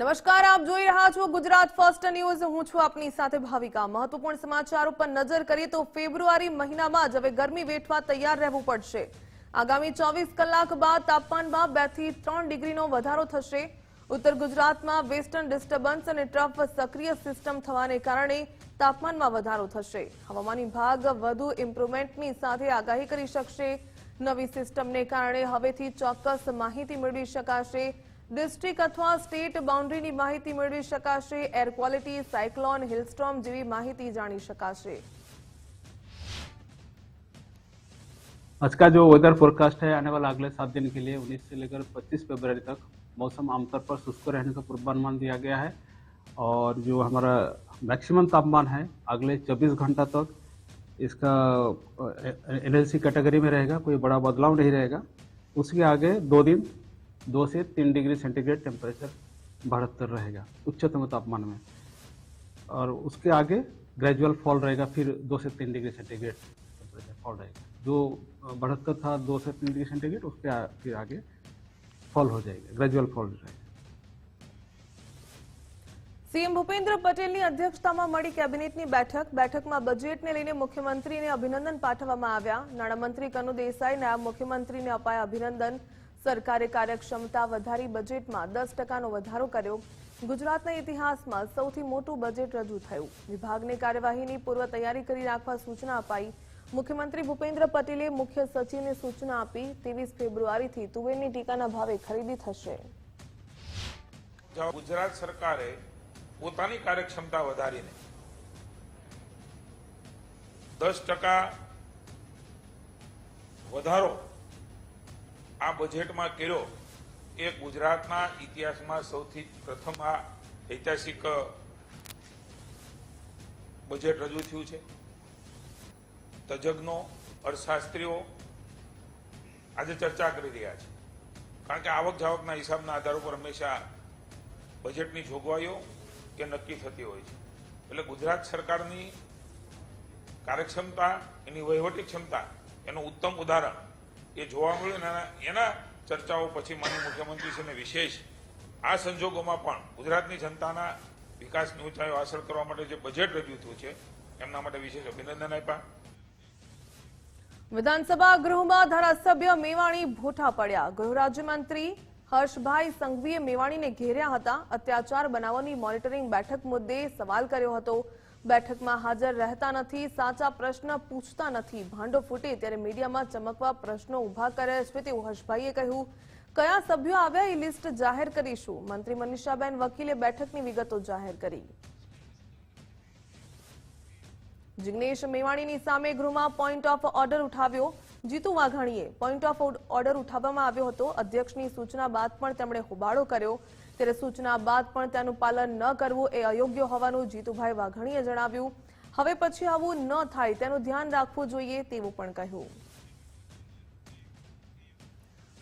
નમસ્કાર, આપ જોઈ રહ્યા છો ગુજરાત ફર્સ્ટ ન્યૂઝ। હું છું આપની સાથે ભાવિકા। મહત્વપૂર્ણ સમાચાર ઉપર નજર કરીએ તો ફેબ્રુઆરી મહિનામાં જ હવે ગરમી વેઠવા તૈયાર રહેવું પડશે। આગામી 24 કલાક બાદ તાપમાનમાં 2 થી 3 ડિગ્રીનો વધારો થશે। ઉત્તર ગુજરાતમાં વેસ્ટર્ન ડિસ્ટર્બન્સ અને ટ્રફ સક્રિય સિસ્ટમ થવાને કારણે તાપમાનમાં વધારો થશે। હવામાન વિભાગ વધુ ઇમ્પ્રુવમેન્ટની સાથે આગાહી કરી શકશે। નવી સિસ્ટમને કારણે હવેથી ચોક્કસ માહિતી મેળવી શકાશે। डिस्ट्रिक्ट अथवा स्टेट बाउंड्री माहिती मेळवी शकाशे। एयर क्वॉलिटी, साइक्लोन, हिलस्टॉर्म जेवी माहिती जानी शकाशे। आज का जो वेदर फोरकास्ट है आने वाला अगले 7 दिन के लिए 19 से लेकर 25 फरवरी तक मौसम आमतौर पर शुष्क रहने का पूर्वानुमान दिया गया है और जो हमारा मैक्सिमम तापमान है अगले 24 घंटा तक इसका एनएलसी कैटेगरी में रहेगा, कोई बड़ा बदलाव नहीं रहेगा। उसके आगे 2 दिन 2 से 3 डिग्री सेंटीग्रेड टेम्परेचर बढ़कर रहेगा उच्चतम तापमान में और उसके आगे ग्रेजुअल फॉल रहेगा। फिर 2 से 3 डिग्री सेंटीग्रेड टेम्परेचर फॉल रहेगा। जो बढ़कर था 2 से 3 डिग्री सेंटीग्रेड उसके फिर आगे फॉल हो जाएगा, ग्रेजुअल फॉल रहेगा। सीएम भूपेन्द्र पटेलની અધ્યક્ષતામાં મળી કેબિનેટની બેઠકમાં બજેટને લઈને મુખ્યમંત્રીને અભિનંદન પાઠવવામાં આવ્યા। નાણામંત્રી કનુ દેસાઈ નાયબ મુખ્યમંત્રીને અપાયા અભિનંદન। सरकारे कार्यक्षमता वधारी बजेट में 10% वधारो कर्यो। गुजरातना इतिहास में सौथी मोटू बजेट रजू थयुं। विभाग ने कार्यवाही पूर्व तैयारी करी राखवा सूचना अपाई। मुख्यमंत्री भूपेन्द्र पटेले मुख्य सचिव ने सूचना आपी। 23 फेब्रुआरी थी तुवेरनी टीकाना भावे खरीदी थशे। गुजरात सरकारे पोतानी कार्यक्षमता वधारीने 10% वधारो आ बजेट में कर्यो ए गुजरातना इतिहास में सौथी प्रथम आ ऐतिहासिक बजेट रजू थयुं छे। तज्ञों अर्थशास्त्रीओ आज चर्चा करी रह्या छे कारण के आवक जावकना हिसाबना आधार पर हमेशा बजेटनी जोगवाईओ के नक्की थती होय छे। एटले गुजरात सरकारनी कार्यक्षमता एनी वहीवटी क्षमता एनुं उत्तम उदाहरण ये जोवा मळ्युं। एना चर्चाओ पछी माननीय मुख्यमंत्रीश्रीने विशेष आ संजोगोमां पण गुजरातनी जनताना विकासनी ऊंचाईओ हासिल करवा माटे जे बजेट रजू थयुं छे एमना माटे विशेष अभिनंदन आप्या। विधानसभा गृहमां धारासभ्य मेवाणी भूठा पड्या। गृह राज्यमंत्री हर्षभाई संघवीए मेवाणीने घेर्या हता। अत्याचार बनावोनी मॉनिटरिंग बैठक मुद्दे सवाल कर्यो हतो। बैठक में हाजर रहता नहीं, साचा प्रश्न पूछता नहीं, भांडो फूटे त्यारे मीडिया में चमकवा प्रश्नों उभा करे छे तेवुं हर्षभाईए कह्युं। कया सभ्यो आव्या ए लिस्ट जाहेर करीशुं। मंत्री मनीषाबेन वकीले बैठकनी विगतो जाहेर करी। जिग्नेश मेवाणीनी सामे गृहमां पॉइंट ऑफ ऑर्डर उठाव्यो। जीतू वाघाणीए पॉइंट ऑफ ऑर्डर उठाववामां આવ્યો હતો। अध्यक्षनी सूचना बाद पण તેમણે હોબાળો કર્યો। ત્યારે सूचना बाद पण તેનું પાલન ન કરવું એ અયોગ્ય હોવાનું જીતુભાઈ વાઘાણીએ જણાવ્યું। હવે પછી આવું ન થાય તેનું ધ્યાન રાખવું જોઈએ તેવું પણ કહ્યું।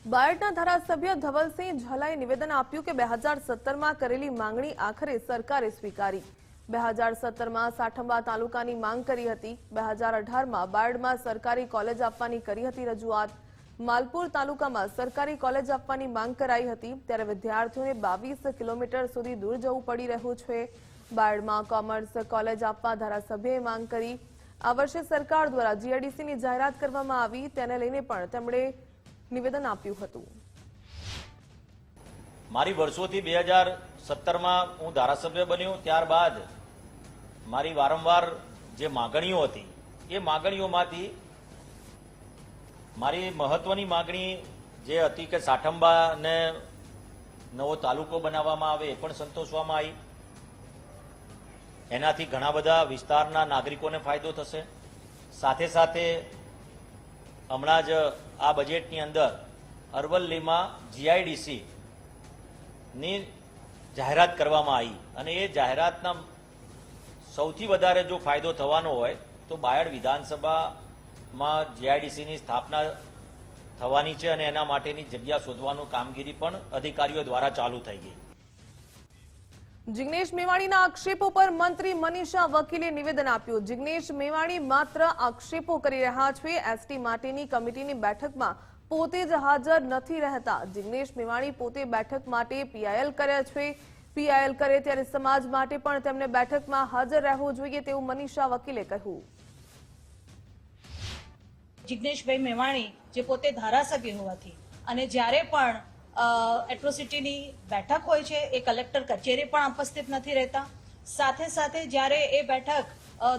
બાયડના ધારાસભ્ય ધવલસિંહ ઝાલાએ નિવેદન આપ્યું કે 2017માં કરેલી માંગણી આખરે સરકારે સ્વીકારી। 2017માં સાઠંબા તાલુકાની માંગ કરી હતી। 2018માં બાયડમાં સરકારી કોલેજ આપવાની કરી હતી રજૂઆત। मालपुर तालुका में सरकारी कॉलेज आपवानी मांग कराई हती त्यारे विद्यार्थीओने 22 किलोमीटर सुधी दूर जवुं पड़ी रह्युं छे। बायड में कॉमर्स कॉलेज आपवा धारासभ्यए मांग करी। आ वर्षे सरकार द्वारा जीआईडीसी नी जाहेरात करवामां आवी तेने लईने पण तेमणे निवेदन आप्युं हतुं। मारी वर्षोथी 2017 में हूँ धारासभ्य बन्यो त्यारबाद मारी वारंवार जे मागणीओ हती ए मागणीओमांथी मारी महत्वनी मागणी जे हती के साठंबा ने नवो तालुको बनाववामां आवे ए पण संतोषवामां आई। एनाथी घणा बधा विस्तारना नागरिकोने फायदो थशे। साथे साथे हमणां ज आ बजेटनी अंदर अरवल्लीमां जीआईडीसी नी जाहेरात करवामां आई अने ए जाहेरातना सौथी वधारे जो फायदो थवानो होय तो बायड विधानसभा में जीआईडीसी की स्थापना थवानी छे अने एना माटेनी जग्या शोधवानो कामगीरी पण अधिकारीओ द्वारा चालू थई गई। जिग्नेश मेवाणीना आक्षेपो पर मंत्री मनीषा वकीले निवेदन आप्युं। जिग्नेश मेवाणी मात्र आक्षेपो करी रह्या छे। एसटी माटेनी कमिटीनी बेठकमां પોતે જ હાજર નથી રહેતા। જિગ્નેશ મેવાણી પોતે બેઠક માટે પીઆઈએલ કરે છે। પીઆઈએલ કરે ત્યારે સમાજ માટે પણ તેમને બેઠકમાં હાજર રહેવું જોઈએ તેવું મનીષા વકીલે કહ્યું. જિગ્નેશભાઈ મેવાણી જે પોતે ધારાસભ્ય હોવાથી અને જ્યારે પણ એટ્રોસિટીની બેઠક હોય છે એ કલેક્ટર કચેરી પણ ઉપસ્થિત નથી રહેતા. સાથે સાથે જ્યારે એ બેઠક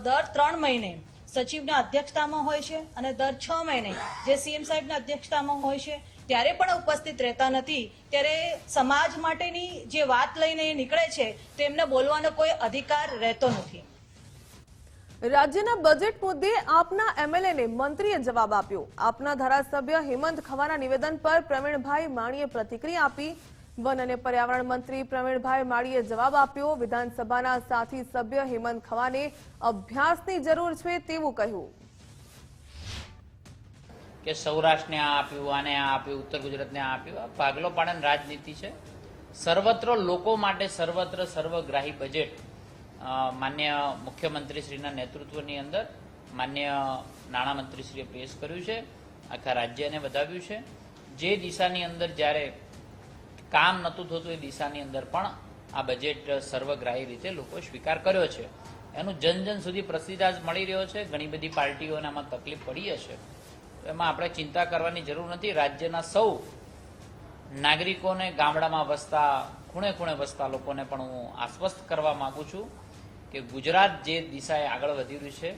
દર 3 મહિને સચિવના અધ્યક્ષતામાં હોય છે અને દર 6 મહિને જે સીએમ સાહેબના અધ્યક્ષતામાં હોય છે ત્યારે પણ ઉપસ્થિત રહેતા નથી. ત્યારે સમાજ માટેની જે વાત લઈને નીકળે છે તેમને બોલવાનો કોઈ અધિકાર રહેતો નથી. રાજ્યના બજેટ મુદ્દે આપના એમએલએને મંત્રીએ જવાબ આપ્યો. આપના ધારાસભ્ય હેમંત ખવાના નિવેદન પર પ્રવીણભાઈ માળીએ પ્રતિક્રિયા આપી. વન અને પર્યાવરણ મંત્રી પ્રવીણભાઈ માળીએ જવાબ આપ્યો. વિધાનસભાના સાથી સભ્ય હેમંત ખવાને અભ્યાસની જરૂર છે તેવું કહ્યું. કે સૌરાષ્ટ્રને આ આપ્યું, આને આ આપ્યું, ઉત્તર ગુજરાતને આ આપ્યું. આ ભાગલો પાડન રાજનીતિ છે. સર્વત્ર લોકો માટે સર્વત્ર સર્વગ્રાહી બજેટ માન્ય મુખ્યમંત્રીશ્રીના નેતૃત્વની અંદર માન્ય નાણામંત્રીશ્રીએ પેશ કર્યું છે. આખા રાજ્યને વધાવ્યું છે. જે દિશાની અંદર જ્યારે કામ નહોતું થતું એ દિશાની અંદર પણ આ બજેટ સર્વગ્રાહી રીતે લોકો સ્વીકાર કર્યો છે. એનું જન જન સુધી પ્રતિસાદ મળી રહ્યો છે. ઘણી બધી પાર્ટીઓને આમાં તકલીફ પડી હશે, એમાં આપણે ચિંતા કરવાની જરૂર નથી. રાજ્યના સૌ નાગરિકોને, ગામડામાં વસતા, ખૂણે ખૂણે વસતા લોકોને પણ હું આશ્વસ્ત કરવા માંગુ છું કે ગુજરાત જે દિશાએ આગળ વધી રહ્યું છે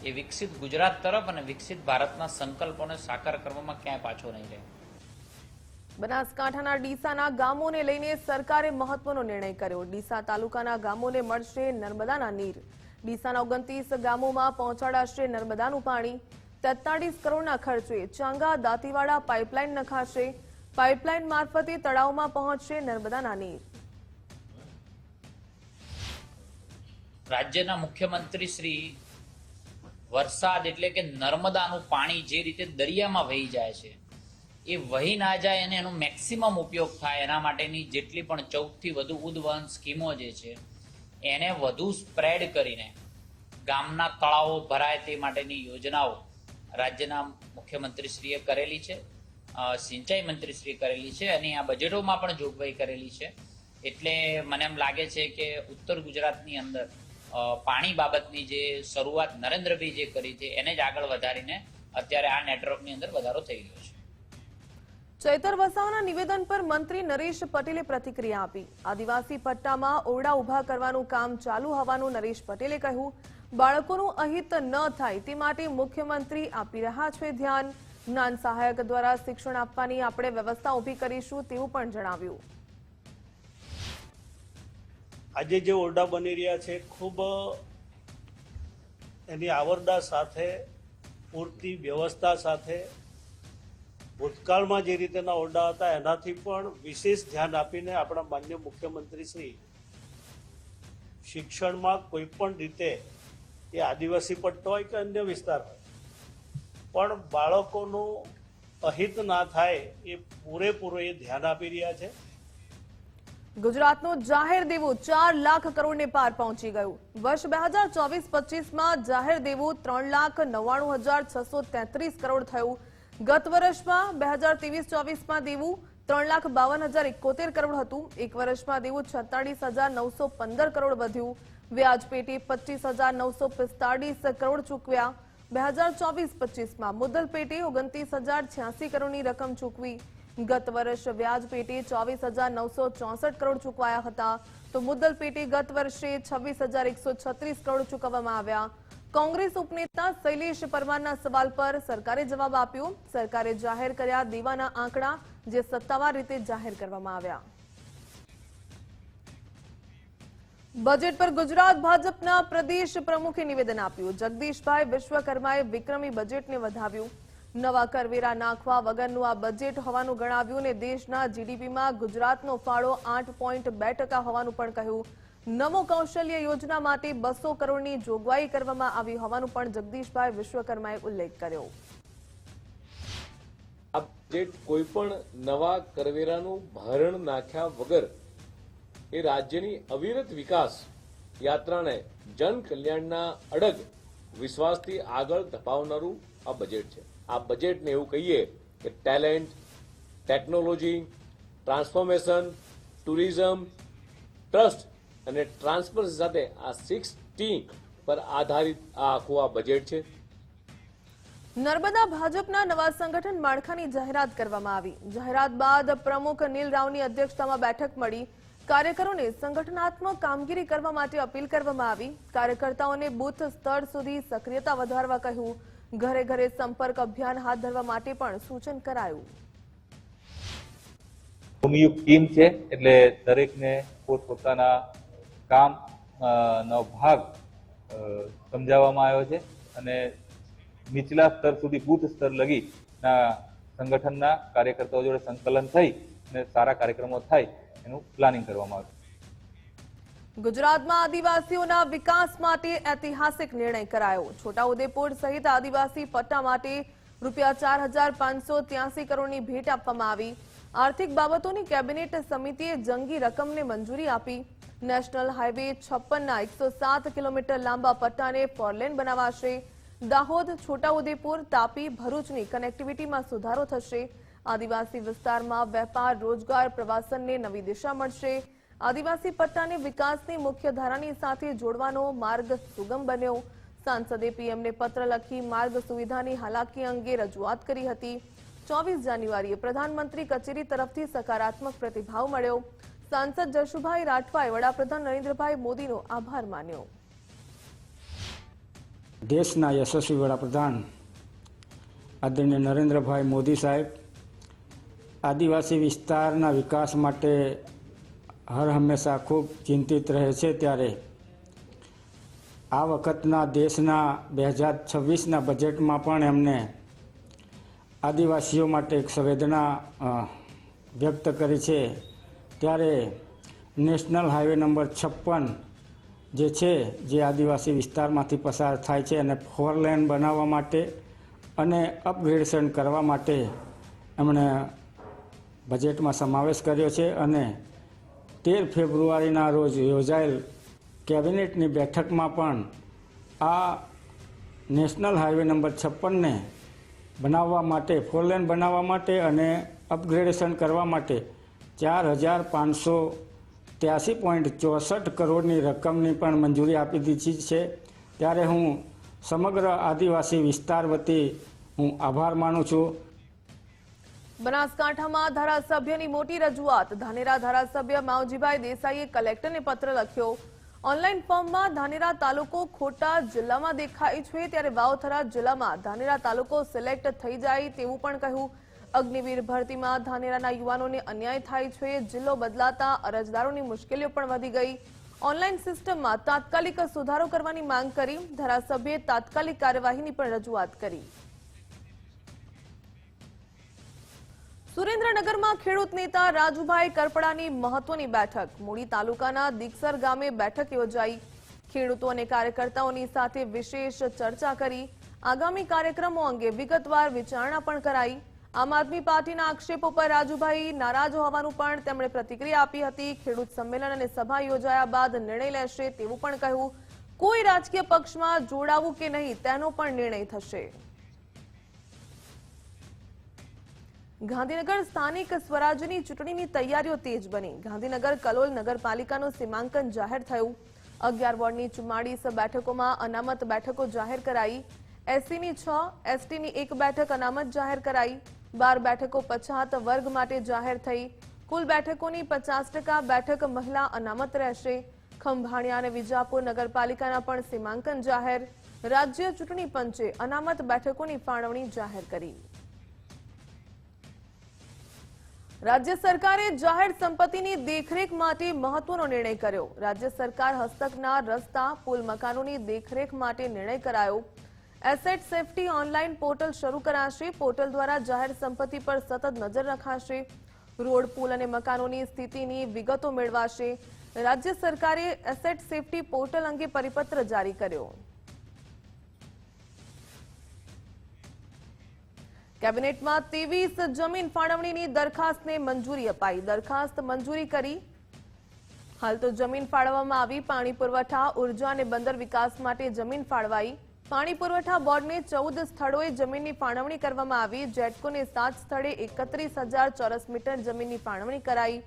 એ વિકસિત ગુજરાત તરફ અને વિકસિત ભારતના સંકલ્પોને સાકાર કરવામાં ક્યાંય પાછો નહીં રહે. બનાસકાંઠાના ડીસાના ગામોને લઈને સરકારે મહત્વનો નિર્ણય કર્યો. ડીસા તાલુકાના ગામોને મળશે નર્મદાના નીર. ડીસાના 29 ગામોમાં પહોંચાડાશે નર્મદાનું પાણી. 43 કરોડના ખર્ચે ચાંગા દાંતીવાડા પાઇપલાઇન નખાશે. પાઇપલાઇન મારફતે તળાવમાં પહોંચશે નર્મદાના નીર. રાજ્યના મુખ્યમંત્રી શ્રી વરસાદ એટલે કે નર્મદાનું પાણી જે રીતે દરિયામાં વહી જાય છે એ વહી ના જાય અને એનો મેક્સિમમ ઉપયોગ થાય એના માટેની જેટલી પણ 14 થી વધુ ઉદ્વહન સ્કીમો જે છે એને વધુ સ્પ્રેડ કરીને ગામના તળાવો ભરાય તે માટેની યોજનાઓ રાજ્યના મુખ્યમંત્રીશ્રીએ કરેલી છે, સિંચાઈ મંત્રીશ્રીએ કરેલી છે અને આ બજેટોમાં પણ જોગવાઈ કરેલી છે. એટલે મને એમ લાગે છે કે ઉત્તર ગુજરાતની અંદર પાણી બાબતની જે શરૂઆત નરેન્દ્રભાઈ જે કરી છે એને જ આગળ વધારીને અત્યારે આ નેટવર્કની અંદર વધારો થઈ રહ્યો છે. ચૈતર વસાવાના નિવેદન પર મંત્રી નરેશ પટેલે પ્રતિક્રિયા આપી. આદિવાસી પટ્ટામાં ઓરડા ઉભા કરવાનું કામ ચાલુ હોવાનું નરેશ પટેલે કહ્યું. બાળકોનું અહિત ન થાય તે માટે મુખ્યમંત્રી આપી રહ્યા છે ધ્યાન. જ્ઞાન સહાયક દ્વારા શિક્ષણ આપવાની આપણે વ્યવસ્થા ઊભી કરીશું તેવું પણ જણાવ્યું. આજે જે ઓરડા બની રહ્યા છે ખૂબ એની આવરદા સાથે, પૂરતી વ્યવસ્થા સાથે, ભૂતકાળમાં જે રીતેના ઓરડા હતા એનાથી પણ વિશેષ ધ્યાન આપીને આપણા માન્ય મુખ્યમંત્રી શ્રી શિક્ષણમાં કોઈ પણ રીતે, એ આદિવાસી પટ્ટો હોય કે અન્ય વિસ્તાર હોય, પણ બાળકોનું અહિત ના થાય એ પૂરેપૂરું એ ધ્યાન આપી રહ્યા છે. ગુજરાતનું જાહેર દેવું 4 લાખ કરોડને પાર પહોંચી ગયું. વર્ષ 2024-25માં જાહેર દેવું 3,99,633 કરોડ થયું. ગત વર્ષમાં 2023-24માં દેવું 3,52,071 કરોડ હતું. એક વર્ષમાં દેવું 46,915 કરોડ વધ્યું. વ્યાજ પેટે 25,945 કરોડ ચૂકવ્યા. 2024-25માં મુદ્દલ પેટે 29,086 કરોડની રકમ ચૂકવી. ગત વર્ષ વ્યાજ પેટે 24,964 કરોડ ચૂકવાયા હતા તો મુદ્દલ પેટે ગત વર્ષે 26,136 કરોડ ચૂકવવામાં આવ્યા. કોંગ્રેસ ઉપનેતા શૈલેષ પરમારના સવાલ પર સરકારે જવાબ આપ્યો. સરકારે જાહેર કર્યા દેવાના આંકડા જે સત્તાવાર રીતે જાહેર કરવામાં આવ્યા. બજેટ પર ગુજરાત ભાજપના પ્રદેશ પ્રમુખે નિવેદન આપ્યું. જગદીશભાઈ વિશ્વકર્માએ વિક્રમી બજેટને વધાવ્યું. નવા કરવેરા નાખવા વગરનું આ બજેટ હોવાનું ગણાવ્યું ને દેશના જીડીપીમાં ગુજરાતનો ફાળો 8.2% હોવાનું પણ કહ્યું. નમો કૌશલ્ય યોજના માટે 200 કરોડની જોગવાઈ કરવામાં આવી હોવાનું પણ જગદીશભાઈ વિશ્વકર્માએ ઉલ્લેખ કર્યો. આ બજેટ કોઈ પણ નવા કરવેરાનું ભારણ નાખ્યા વગર એ રાજ્યની અવિરત વિકાસ યાત્રાને જન કલ્યાણના અડગ વિશ્વાસથી આગળ ધપાવનારું આ બજેટ છે. આ બજેટને એવું કહીએ કે talent, technology, transformation, tourism, trust અને ટ્રાન્સપરન્સી સાથે આ 6T પર આધારિત આ આખું આ બજેટ છે. નર્મદા ભાજપના નવા સંગઠન માળખાની જાહેરાત કરવામાં આવી. જાહેરાત બાદ પ્રમુખ નીલ રાવની અધ્યક્ષતામાં બેઠક મળી. કાર્યકરોને સંગઠનાત્મક કામગીરી કરવા માટે અપીલ કરવામાં આવી. કાર્યકર્તાઓને બૂથ સ્તર સુધી સક્રિયતા વધારવા કહ્યું. ઘરે ઘરે સંપર્ક અભિયાન હાથ ધરવા માટે પણ સૂચન કરાયું. ભૂમિયુક્ત ટીમ છે એટલે દરેકને પોતપોતાના કામ નો ભાગ સમજાવવામાં આવ્યો છે અને નીચલા સ્તર સુધી બૂથ સ્તર લગીના સંગઠનના કાર્યકર્તાઓ જોડે સંકલન થઈ અને સારા કાર્યક્રમો થાય એનું પ્લાનિંગ કરવામાં આવ્યું. ગુજરાતમાં આદિવાસીઓના વિકાસ માટે ઐતિહાસિક નિર્ણય કરાયો. છોટાઉદેપુર સહિત આદિવાસી પટ્ટા માટે ₹4,583 કરોડની ભેટ આપવામાં આવી. આર્થિક બાબતોની કેબિનેટ સમિતિએ જંગી રકમને મંજૂરી આપી. નેશનલ હાઈવે 56ના 107 કિલોમીટર લાંબા પટ્ટાને ફોરલેન બનાવાશે. દાહોદ, છોટાઉદેપુર, તાપી, ભરૂચની કનેક્ટિવિટીમાં સુધારો થશે. આદિવાસી વિસ્તારમાં વેપાર, રોજગાર, પ્રવાસનને નવી દિશા મળશે. આદિવાસી પટ્ટાને વિકાસની મુખ્ય ધારાની સાથે જોડવાનો માર્ગ સુગમ બન્યો. સાંસદે પીએમને પત્ર લખી માર્ગ સુવિધાની હાલાકી અંગે રજૂઆત કરી હતી. 24 જાન્યુઆરીએ પ્રધાનમંત્રી કચેરી તરફથી સકારાત્મક પ્રતિભાવ મળ્યો. સાંસદ જશુભાઈ રાઠવાએ વડાપ્રધાન નરેન્દ્રભાઈ મોદીનો આભાર માન્યો. દેશના યશસ્વી વડાપ્રધાન આદરણીય નરેન્દ્રભાઈ મોદી સાહેબ આદિવાસી વિસ્તારના વિકાસ માટે હર હંમેશા ખૂબ ચિંતિત રહે છે. ત્યારે આ વખતના દેશના 2026ના બજેટમાં પણ એમને આદિવાસીઓ માટે એક સંવેદના વ્યક્ત કરી છે. ત્યારે નેશનલ હાઈવે નંબર 56 જે છે જે આદિવાસી વિસ્તારમાંથી પસાર થાય છે અને 4 લેન બનાવવા માટે અને અપગ્રેડેશન કરવા માટે એમણે બજેટમાં સમાવેશ કર્યો છે. અને 13 ફેબ્રુઆરીના રોજ યોજાયેલ કેબિનેટની બેઠકમાં પણ આ નેશનલ હાઈવે નંબર 56ને બનાવવા માટે 4 લેન બનાવવા માટે અને અપગ્રેડેશન કરવા માટે 4,583.64 કરોડની રકમની પણ મંજૂરી આપી દીધી છે. ત્યારે હું સમગ્ર આદિવાસી વિસ્તાર વતી હું આભાર માનું છું. બનાસકાંઠામાં ધારાસભ્યની મોટી રજૂઆત. ધાનેરા ધારાસભ્ય માવજીભાઈ દેસાઈએ કલેક્ટરને પત્ર લખ્યો. ઓનલાઈન ફોર્મમાં ધાનેરા તાલુકો ખોટા જિલ્લામાં દેખાય છે, ત્યારે વાવથરા જિલ્લામાં ધાનેરા તાલુકો સિલેક્ટ થઈ જાય તેવું પણ કહ્યું. અગ્નિવીર ભરતીમાં ધાનેરાના યુવાનોને અન્યાય થાય છે. જિલ્લો બદલાતા અરજદારોની મુશ્કેલીઓ પણ વધી ગઈ. ઓનલાઈન સિસ્ટમમાં તાત્કાલિક સુધારો કરવાની માંગ કરી. ધારાસભ્યે તાત્કાલિક કાર્યવાહીની પણ રજૂઆત કરી. સુરેન્દ્રનગરમાં ખેડૂત નેતા રાજુભાઈ કરપડાની મહત્વની બેઠક. મૂળી તાલુકાના દીક્ષર ગામે બેઠક યોજાઈ. ખેડૂતો અને કાર્યકર્તાઓની સાથે વિશેષ ચર્ચા કરી. આગામી કાર્યક્રમો અંગે વિગતવાર વિચારણા પણ કરાઈ. આમ આદમી પાર્ટીના આક્ષેપો પર રાજુભાઈ નારાજ હોવાનું પણ તેમણે પ્રતિક્રિયા આપી હતી. ખેડૂત સંમેલન અને સભા યોજાયા બાદ નિર્ણય લેશે તેવું પણ કહ્યું. કોઈ રાજકીય પક્ષમાં જોડાવું કે નહીં તેનો પણ નિર્ણય થશે. ગાંધીનગર સ્થાનિક સ્વરાજ્યની ચૂંટણીની તૈયારીઓ તેજ બની. ગાંધીનગર કલોલ નગરપાલિકાનું સીમાંકન જાહેર થયું. 11 વોર્ડની 44 બેઠકોમાં અનામત બેઠકો જાહેર કરાઈ. એસસીની 6, એસટીની 1 બેઠક અનામત જાહેર કરાઈ. 12 બેઠકો પછાત વર્ગ માટે જાહેર થઈ. કુલ બેઠકોની 50% બેઠક મહિલા અનામત રહેશે. ખંભાળિયા અને વિજાપુર નગરપાલિકાના પણ સીમાંકન જાહેર. રાજ્ય ચૂંટણી પંચે અનામત બેઠકોની ફાળવણી જાહેર કરી. રાજ્ય સરકારે જાહેર સંપત્તિની દેખરેખ માટે મહત્વનો નિર્ણય કર્યો. રાજ્ય સરકાર હસ્તકના રસ્તા, પુલ, મકાનોની દેખરેખ માટે નિર્ણય કરાયો. એસેટ સેફટી ઓનલાઈન પોર્ટલ શરૂ કરાશે. પોર્ટલ દ્વારા જાહેર સંપત્તિ પર સતત નજર રખાશે. રોડ, પુલ અને મકાનોની સ્થિતિની વિગતો મેળવાશે. રાજ્ય સરકારે એસેટ સેફટી પોર્ટલ અંગે પરિપત્ર જારી કર્યો. કેબિનેટમાં 23 જમીન ફાળવણીની દરખાસ્તને મંજૂરી અપાઈ. દરખાસ્ત મંજૂરી કરી. હાલ તો જમીન ફાળવવામાં આવી. પાણી પુરવઠા, ઉર્જા અને બંદર વિકાસ માટે જમીન ફાળવાઈ. પાણી પુરવઠા બોર્ડને 14 સ્થળોએ જમીનની ફાળવણી કરવામાં આવી. જેટકોને 7 સ્થળે 31,000 ચોરસ મીટર જમીનની ફાળવણી કરાઈ.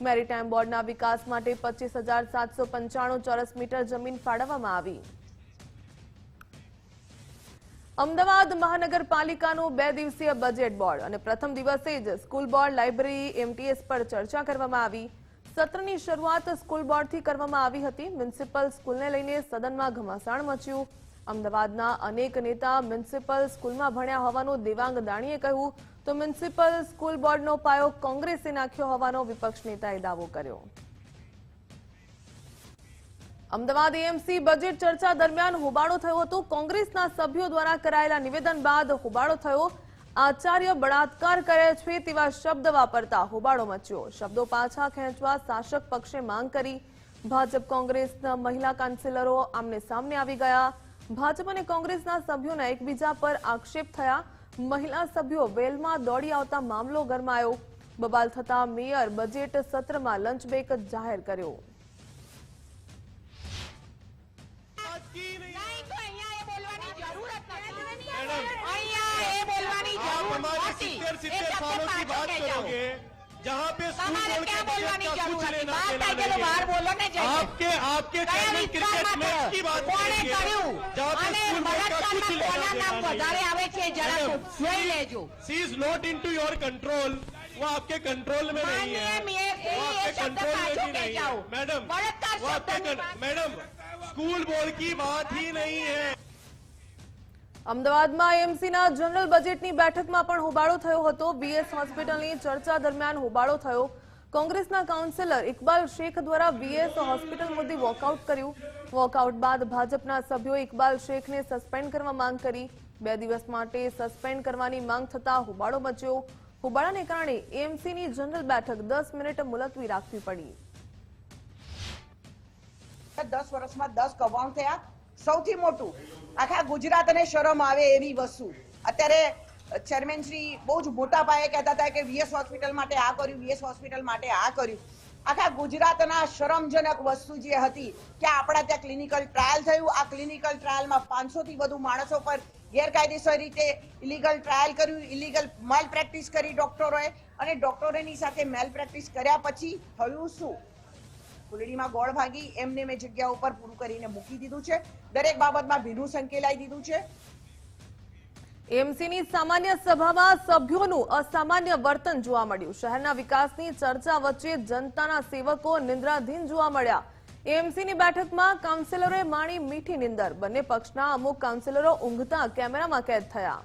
મેરીટાઈમ બોર્ડના વિકાસ માટે 25,795 ચોરસ મીટર જમીન ફાળવવામાં આવી. અમદાવાદ મહાનગરપાલિકાનું 2 દિવસીય બજેટ બોર્ડ અને પ્રથમ દિવસે જ સ્કૂલ બોર્ડ, લાઇબ્રેરી, એમટીએસ પર ચર્ચા કરવામાં આવી. સત્રની શરૂઆત સ્કૂલ બોર્ડથી કરવામાં આવી હતી. મ્યુનિસિપલ સ્કૂલને લઈને સદનમાં ઘમાસાણ મચ્યું. અમદાવાદના અનેક નેતા મ્યુનિસિપલ સ્કૂલમાં ભણ્યા હોવાનું દેવાંગ દાણીએ કહ્યું, તો મ્યુનિસિપલ સ્કૂલ બોર્ડનો પાયો કોંગ્રેસે નાખ્યો હોવાનો વિપક્ષ નેતાએ દાવો કર્યો. અમદાવાદ એએમસી બજેટ ચર્ચા દરમિયાન હોબાળો થયો હતો. કોંગ્રેસના સભ્યો દ્વારા કરાયેલા નિવેદન બાદ હોબાળો થયો. આચાર્ય બળાત્કાર કરે છે તેવા શબ્દ વાપરતા હોબાળો મચ્યો. શબ્દો પાછા ખેંચવા શાસક પક્ષે માંગ કરી. ભાજપ કોંગ્રેસના મહિલા કાઉન્સિલરો આમને સામને આવી ગયા. ભાજપ અને કોંગ્રેસના સભ્યોના એકબીજા પર આક્ષેપ થયા. મહિલા સભ્યો વેલમાં દોડી આવતા મામલો ગરમાયો. બબાલ થતા મેયર બજેટ સત્રમાં લંચ બ્રેક જાહેર કર્યો. जहाँ पे स्कूल बोर्ड के बजट का कुछ लेना देना नहीं, आपके चैनल क्रिकेट मैच की बात करेंगे जहाँ पे स्कूल बोर्ड का कुछ लेना देना नहीं. She is not into your control. वो आपके कंट्रोल में नहीं है. वो आपके कंट्रोल में भी नहीं है मैडम. वो आपके मैडम स्कूल बोर्ड की बात ही नहीं है. અમદાવાદમાં એએમસીના જનરલ બજેટની બેઠકમાં પણ હોબાળો થયો હતો. વીએસ હોસ્પિટલની ચર્ચા દરમિયાન હોબાળો થયો. કોંગ્રેસના કાઉન્સિલર ઇકબાલ શેખ દ્વારા વીએસ હોસ્પિટલ મુદ્દે વોકઆઉટ કર્યું. વોકઆઉટ બાદ ભાજપના સભ્યોએ ઇકબાલ શેખને સસ્પેન્ડ કરવા માંગ કરી. 2 દિવસ માટે સસ્પેન્ડ કરવાની માંગ થતા હોબાળો મચ્યો. હોબાળાને કારણે એએમસીની જનરલ બેઠક 10 મિનિટ મુલતવી રાખવી પડી. 10 વર્ષમાં 10 કૌભાંડ થયા. સૌથી મોટું આખા ગુજરાતને શરમ આવે એવી વસ્તુ. અત્યારે ચેરમેન શ્રી બહુ જ મોટા પાયે કહેતા હતા કે વીએસ હોસ્પિટલ માટે આ કર્યું, વીએસ હોસ્પિટલ માટે આ કર્યું. આખા ગુજરાતના શરમજનક વસ્તુ જે હતી કે આપણા ત્યાં ક્લિનિકલ ટ્રાયલ થયું. આ ક્લિનિકલ ટ્રાયલમાં 500 થી વધુ માણસો પર ગેરકાયદેસર રીતે ઇલીગલ ટ્રાયલ કર્યું, ઇલીગલ મેલ પ્રેક્ટિસ કરી ડોક્ટરોએ, અને ડોક્ટરોની સાથે મેલ પ્રેક્ટિસ કર્યા પછી થયું શું? ફૂલડીમાં ગોળ ભાગી એમને મેં જગ્યા ઉપર પૂરું કરીને મૂકી દીધું છે. દરેક બાબતમાં ભીનું સંકેલાઈ દીધું છે. એએમસીની સામાન્ય સભામાં સભ્યોનું અસામાન્ય વર્તન જોવા મળ્યું. શહેરના વિકાસની ચર્ચા વચ્ચે જનતાના સેવકો નિંદ્રાધીન જોવા મળ્યા. એએમસીની બેઠકમાં કાઉન્સિલરોએ માણી મીઠી નિંદર. બંને પક્ષના અમુક કાઉન્સિલરો ઊંઘતા કેમેરામાં કેદ થયા.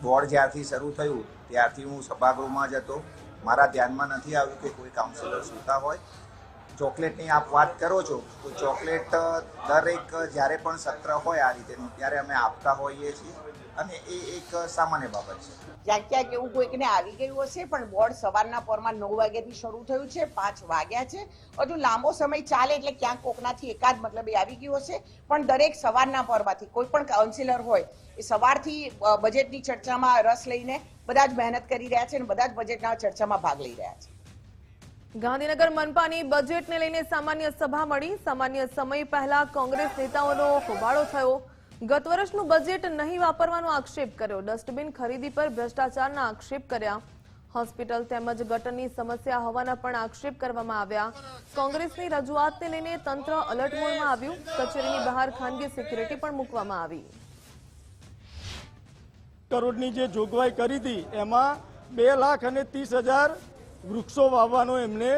બોર્ડ જ્યારથી શરૂ થયું ત્યારથી હું સભાગૃહમાં જ હતો. મારા ધ્યાનમાં નથી આવ્યું કે કોઈ કાઉન્સિલર સૂતા હોય. ચોકલેટની આપ વાત કરો છો તો ચોકલેટ દરેક જ્યારે પણ સત્ર હોય આ રીતેનું ત્યારે અમે આપતા હોઈએ છીએ અને એ એક સામાન્ય બાબત છે. ક્યાંક ક્યાંક એવું કોઈકને આવી ગયું હશે, પણ બોર્ડ સવારના પોરમાં 9 વાગ્યાથી શરૂ થયું છે, 5 વાગ્યા છે. હજુ લાંબો સમય ચાલે એટલે ક્યાંક કોકનાથી એકાદ મતલબ આવી ગયું હશે, પણ દરેક સવારના પોરમાંથી કોઈ પણ કાઉન્સિલર હોય એ સવારથી બજેટની ચર્ચામાં રસ લઈને બધા જ મહેનત કરી રહ્યા છે અને બધા જ બજેટના ચર્ચામાં ભાગ લઈ રહ્યા છે. ગાંધીનગર મનપાની બજેટને લઈને સામાન્ય સભા મળી. સામાન્ય સમય પહેલા કોંગ્રેસ નેતાઓનો હોબાળો થયો. ગત વર્ષનું બજેટ નહીં વાપરવાનો આક્ષેપ કર્યો. ડસ્ટબિન ખરીદી પર ભ્રષ્ટાચારના આક્ષેપ કર્યા. હોસ્પિટલ તેમજ ગટરની સમસ્યા હોવાના પણ આક્ષેપ કરવામાં આવ્યા. કોંગ્રેસની રજૂઆતને લઈને તંત્ર અલર્ટ મોડમાં આવ્યું. કચેરીની બહાર ખાનગી સિક્યુરિટી પણ મૂકવામાં આવી. કરોડની જે જોગવાઈ કરી હતી એમાં 2,30,000 વૃક્ષો વાવવાનો એમને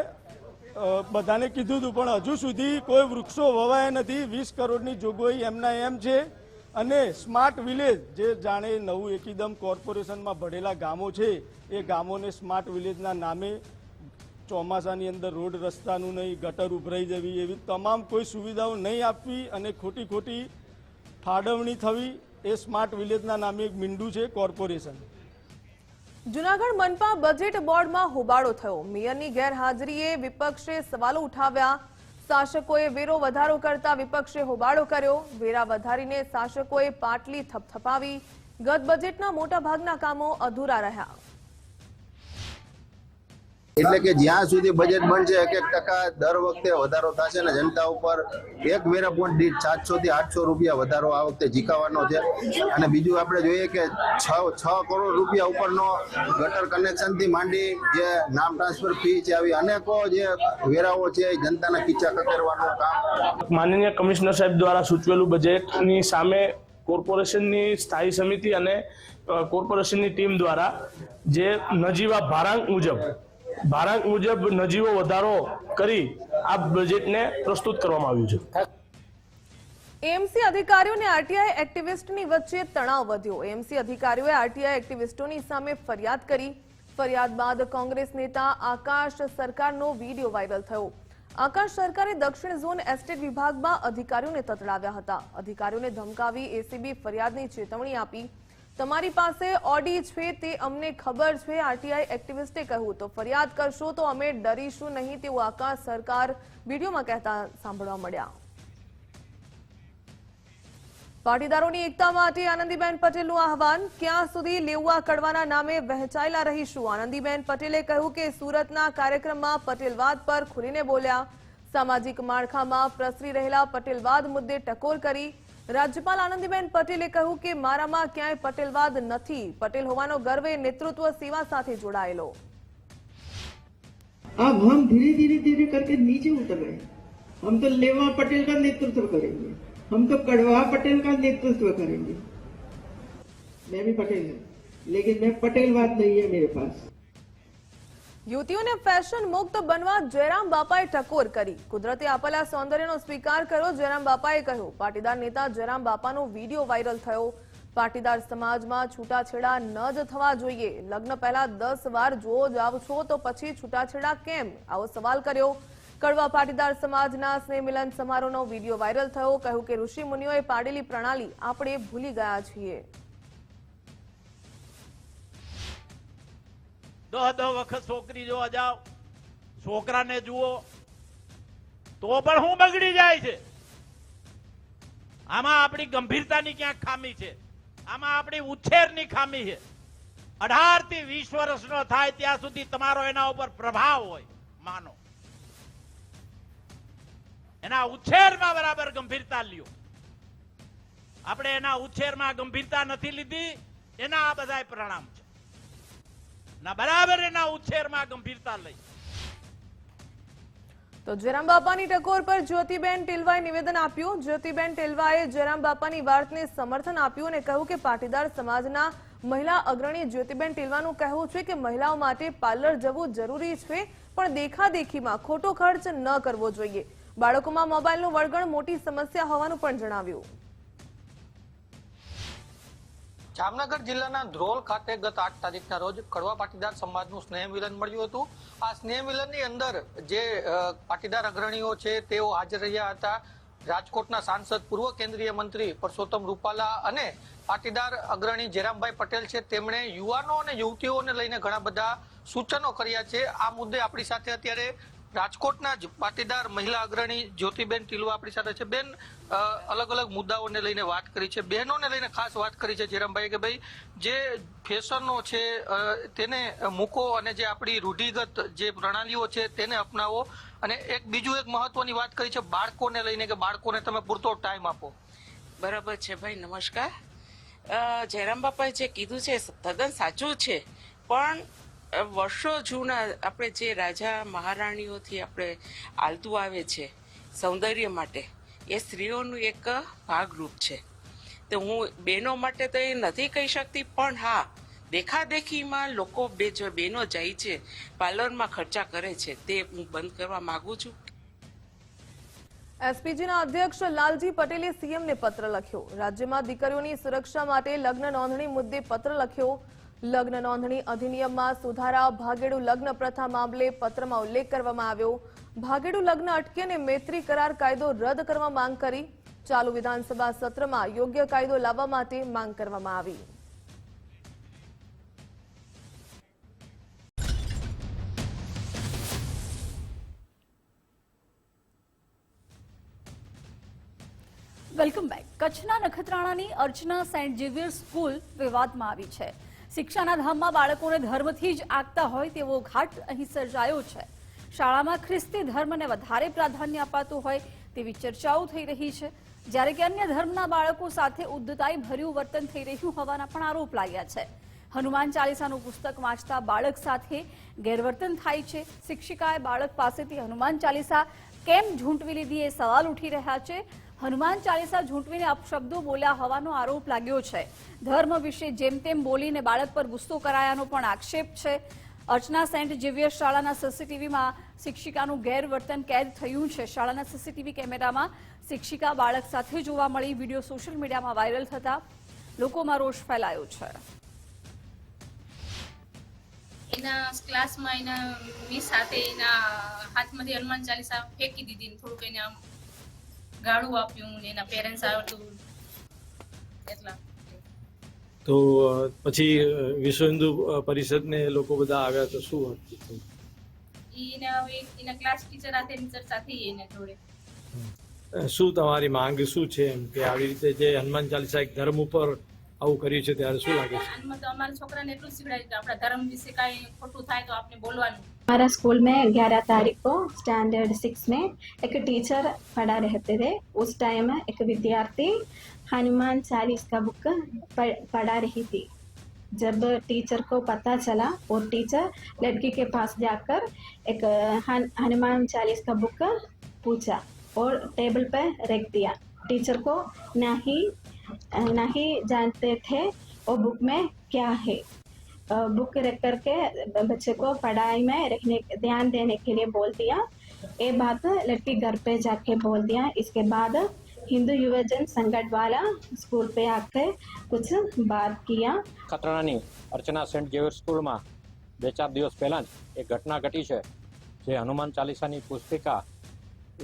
બધાને કીધું હતું, પણ હજુ સુધી કોઈ વૃક્ષો વવાયા નથી. 20 કરોડની જોગવાઈ એમના એમ છે. અને સ્માર્ટ વિલેજ જે જાણે નવું એકદમ કોર્પોરેશનમાં ભળેલા ગામો છે એ ગામોને સ્માર્ટ વિલેજના નામે ચોમાસાની અંદર રોડ રસ્તાનું નહીં, ગટર ઉભરાઈ જવી, એવી તમામ કોઈ સુવિધાઓ નહીં આપવી અને ખોટી ફાળવણી થવી, એ સ્માર્ટ વિલેજના નામે એક મીંડું છે કોર્પોરેશન. જૂનાગઢ મનપા બજેટ બોર્ડમાં હોબાળો થયો. મેયરની ગેરહાજરીએ વિપક્ષે સવાલો ઉઠાવ્યા. શાસકોએ વેરો વધારો કરતા વિપક્ષે હોબાળો કર્યો. વેરા વધારીને શાસકોએ પાટલી થપથપાવી. ગત બજેટના મોટા ભાગના કામો અધૂરા રહ્યા. એટલે કે જ્યાં સુધી બજેટ બનશે 1% દર વખતે વધારો થશે અને જનતા ઉપર એક વેરા પોઈન્ટ દીઠ 700 થી 800 રૂપિયા વધારો આ વખતે ઝીકાવવાનો છે. અને બીજું આપણે જોઈએ કે 6 કરોડ રૂપિયા ઉપરનો ગટર કનેક્શન થી માંડી જે નામ ટ્રાન્સફર ફી છે, આવી અનેકો જે વેરાઓ છે જનતાના ખીચા કકેરવાનું કામ માનનીય કમિશનર સાહેબ દ્વારા સૂચવેલું બજેટની સામે કોર્પોરેશનની સ્થાયી સમિતિ અને કોર્પોરેશનની ટીમ દ્વારા જે નજીવા ભારાંક મુજબ નજીવો વધારો કરી આ બજેટને પ્રસ્તુત કરવામાં આવ્યું છે. એએમસી અધિકારીઓ અને આરટીઆઈ એક્ટિવિસ્ટની વચ્ચે તણાવ વધ્યો. એએમસી અધિકારીઓએ આરટીઆઈ એક્ટિવિસ્ટોની સામે ફરિયાદ કરી. ફરિયાદ બાદ કોંગ્રેસ નેતા આકાશ સરકારનો વિડીયો વાયરલ થયો. આકાશ સરકારે દક્ષિણ ઝોન એસ્ટેટ વિભાગમાં અધિકારીઓને તતડાવ્યા હતા. અધિકારીઓને ધમકાવી એસીબી ફરિયાદની ચેતવણી આપી. તમારી પાસે ઓડી છે તે અમને ખબર છે, આરટીઆઈ એક્ટિવિસ્ટે કહ્યું. તો ફરિયાદ કરશો તો અમે ડરીશું નહીં તેવું આકાશ સરકાર વિડીયોમાં કહેતા સાંભળવા મળ્યા. પાટીદારોની એકતા માટે આનંદીબેન પટેલનું આહવાન. ક્યાં સુધી લેવા કડવાના નામે વહેંચાયેલા રહીશું? આનંદીબેન પટેલે કહ્યું કે સુરતના કાર્યક્રમમાં પટેલવાદ પર ખુલીને બોલ્યા. સામાજિક માળખામાં પ્રસરી રહેલા પટેલવાદ મુદ્દે ટકોર કરી. રાજ્યપાલ આનંદીબેન પટેલે કહ્યું કે મારામાં ક્યાંય પટેલવાદ નથી. પટેલ હોવાનો ગર્વ એ નેતૃત્વ સેવા સાથે જોડાયેલો. अब हम धीरे धीरे धीरे करके नीचे उतर रहे हैं. हम तो लेवा पटेल का नेतृत्व करेंगे, हम तो कड़वा पटेल का नेतृत्व करेंगे. मैं भी पटेल हूँ, लेकिन मैं पटेलवाद नहीं है मेरे पास. યુવતીઓને ફેશન મુક્ત બનવા જયરામ બાપાએ ટકોર કરી. કુદરતે આપેલા સૌંદર્યનો સ્વીકાર કર્યો. જયરામ બાપાએ કહ્યું. પાટીદાર નેતા જયરામ બાપાનો વિડીયો વાયરલ થયો. પાટીદાર સમાજમાં છૂટાછેડા ન જ થવા જોઈએ. લગ્ન પહેલા 10 વાર જો જાવ છો તો પછી છૂટાછેડા કેમ? આવો સવાલ કર્યો. કડવા પાટીદાર સમાજના સ્નેહ મિલન સમારોહનો વિડીયો વાયરલ થયો. કહ્યું કે ઋષિ મુનિઓએ પાડેલી પ્રણાલી આપણે ભૂલી ગયા છીએ. 10 વખત છોકરી જોવા જાવ, છોકરાને જુઓ તો પણ હું બગડી જાય છે. આમાં આપણી ગંભીરતાની ક્યાંક ખામી છે, આમાં આપણી ઉછેરની ખામી છે. 18 થી 20 વર્ષનો થાય ત્યાં સુધી તમારો એના ઉપર પ્રભાવ હોય, માનો એના ઉછેરમાં બરાબર ગંભીરતા લ્યો. આપણે એના ઉછેરમાં ગંભીરતા નથી લીધી, એના આ બધા પરિણામ છે. ના બરાબર એના ઉછેરમાં ગંભીરતા લઈ. તો જયરામ બાપાની ટકોર પર જ્યોતિબેન ટેલવાએ નિવેદન આપ્યું. જ્યોતિબેન ટેલવાએ જયરામ બાપાની વાતને સમર્થન આપ્યું અને કહ્યું કે પાટીદાર સમાજના મહિલા અગ્રણી જ્યોતિબેન ટેલવાનું કહેવું છે કે મહિલાઓ માટે પાર્લર જવું જરૂરી છે, પણ દેખાદેખીમાં ખોટો ખર્ચ ન કરવો જોઈએ. બાળકોમાં મોબાઈલનું વળગણ મોટી સમસ્યા હોવાનું પણ જણાવ્યું. જામનગર જિલ્લાના ધ્રોલ ખાતે ગત 8 તારીખના રોજ કડવા પાટીદાર સમાજનું સ્નેહ મિલન મળ્યું હતું. આ સ્નેહ મિલનની અંદર જે પાટીદાર અગ્રણીઓ છે તેઓ હાજર રહ્યા હતા. રાજકોટના સાંસદ પૂર્વ કેન્દ્રીય મંત્રી પરસોત્તમ રૂપાલા અને પાટીદાર અગ્રણી જયરામભાઈ પટેલ છે, તેમણે યુવાનો અને યુવતીઓને લઈને ઘણા બધા સૂચનો કર્યા છે. આ મુદ્દે આપણી સાથે અત્યારે રાજકોટના જ પાટીદાર મહિલા અગ્રણી જ્યોતિબેન ટીલવા આપણી સાથે છે. બેન, અલગ અલગ મુદ્દાઓને લઈને વાત કરી છે, બહેનોને લઈને ખાસ વાત કરી છે જયરામભાઈ કે ભાઈ જે ફેશનો છે તેને મૂકો અને જે આપણી રૂઢિગત જે પ્રણાલીઓ છે તેને અપનાવો. અને બીજું એક મહત્વની વાત કરી છે બાળકોને લઈને કે બાળકોને તમે પૂરતો ટાઈમ આપો. બરાબર છે ભાઈ, નમસ્કાર. જયરામ બાપાએ જે કીધું છે તદ્દન સાચું છે, પણ વર્ષો જૂના આપણે જે રાજા મહારાણીઓથી આપણે આલતું આવે છે સૌંદર્ય માટે, એ સ્ત્રીઓનું એક ભાગરૂપ છે. તો હું બહેનો માટે તો એ નથી કહી શકતી, પણ હા, દેખાદેખીમાં લોકો બહેનો જાય છે પાર્લરમાં ખર્ચા કરે છે, તે હું બંધ કરવા માંગુ છું. એસપીજીના અધ્યક્ષ લાલજી પટેલે સીએમને પત્ર લખ્યો. રાજ્યમાં દીકરીઓની સુરક્ષા માટે લગ્ન નોંધણી મુદ્દે પત્ર લખ્યો. લગ્ન નોંધણી અધિનિયમમાં સુધારા, ભાગેડુ લગ્ન પ્રથા મામલે પત્રમાં ઉલ્લેખ કરવામાં આવ્યો. ભાગેડુ લગ્ન અટકે અને મૈત્રી કરાર કાયદો રદ કરવા માંગ કરી. ચાલુ વિધાનસભા સત્રમાં યોગ્ય કાયદો લાવવા માટે માંગ કરવામાં આવી. Welcome back. કચ્છના નખત્રાણાની અર્ચના સેન્ટ ઝેવિયર સ્કૂલ વિવાદમાં આવી છે. શિક્ષાના ધામમાં બાળકોને ધર્મથી જ આગતા હોય તેવો ઘાટ અહીં સર્જાયો છે. શાળામાં ખ્રિસ્તી ધર્મને વધારે પ્રાધાન્ય અપાતું હોય તેવી ચર્ચાઓ થઈ રહી છે, જ્યારે કે અન્ય ધર્મના બાળકો સાથે ઉદ્ધતાઈ ભર્યું વર્તન થઈ રહ્યું હોવાના પણ આરોપ લાગ્યા છે. હનુમાન ચાલીસાનું પુસ્તક વાંચતા બાળક સાથે ગેરવર્તન થાય છે. શિક્ષિકાએ બાળક પાસેથી હનુમાન ચાલીસા કેમ ઝૂંટવી લીધી એ સવાલ ઉઠી રહ્યા છે. હનુમાન ચાલીસા ઝૂંટવીને અપશબ્દો બોલ્યા હોવાનો આરોપ લાગ્યો છે. ધર્મ વિશે જેમ તેમ બોલીને બાળક પર ગુસ્સો કરાયાનો પણ આક્ષેપ છે. અર્ચના સેન્ટ ઝેવિયર શાળાના સીસીટીવીમાં શિક્ષિકાનું ગેરવર્તન કેદ થયું છે. શાળાના સીસીટીવી કેમેરામાં શિક્ષિકા બાળક સાથે જોવા મળી. વિડીયો સોશિયલ મીડિયામાં વાયરલ થતા લોકોમાં રોષ ફેલાયો છે. એના ક્લાસમાં એના મિસ સાથે એના હાથમાંથી હનુમાન ચાલીસા ફેંકી દીધી, થોડુંક એને આમ ગાળું આપ્યું ને એના પેરેન્ટ્સ આવતું એટલા. તો પછી વિશ્વ હિન્દુ પરિષદને લોકો બધા આવ્યા તો શું હતું? એના ક્લાસ ટીચર સાથે ચર્ચા થઈ એને જોડે. શું તમારી માંગ શું છે એમ કે આવી રીતે જે હનુમાન ચાલીસા એક ધર્મ ઉપર આવું કર્યું છે ત્યારે શું લાગે છે? આમાં તો અમારા છોકરાને એટલું શીખડાયું કે આપણા ધર્મ વિશે કાંઈ ખોટું થાય તો આપણે બોલવાનું. हमारा स्कूल में 11 तारीख को स्टैंडर्ड 6 में एक टीचर पढ़ा रहते थे. उस टाइम एक विद्यार्थी हनुमान चालीस का बुक पढ़ा रही थी. जब टीचर को पता चला और टीचर लड़की के पास जाकर एक हनुमान चालीस का बुक पूछा और टेबल पर रख दिया. टीचर को नहीं जानते थे वो बुक में क्या है. बुक रख करके बच्चे को पढ़ाई में ध्यान देने के लिए बोल दिया. ये बात लड़की घर पे जाके बोल दिया. इसके बाद हिंदू युवजन संगठन वाला स्कूल पे आके कुछ बात किया. ખતરાણાની અર્ચના સેન્ટ ઝેવિયર સ્કૂલમાં 2-4 દિવસ પહેલાં જ એક ઘટના ઘટી છે, જે હનુમાન ચાલીસાની પુસ્તિકા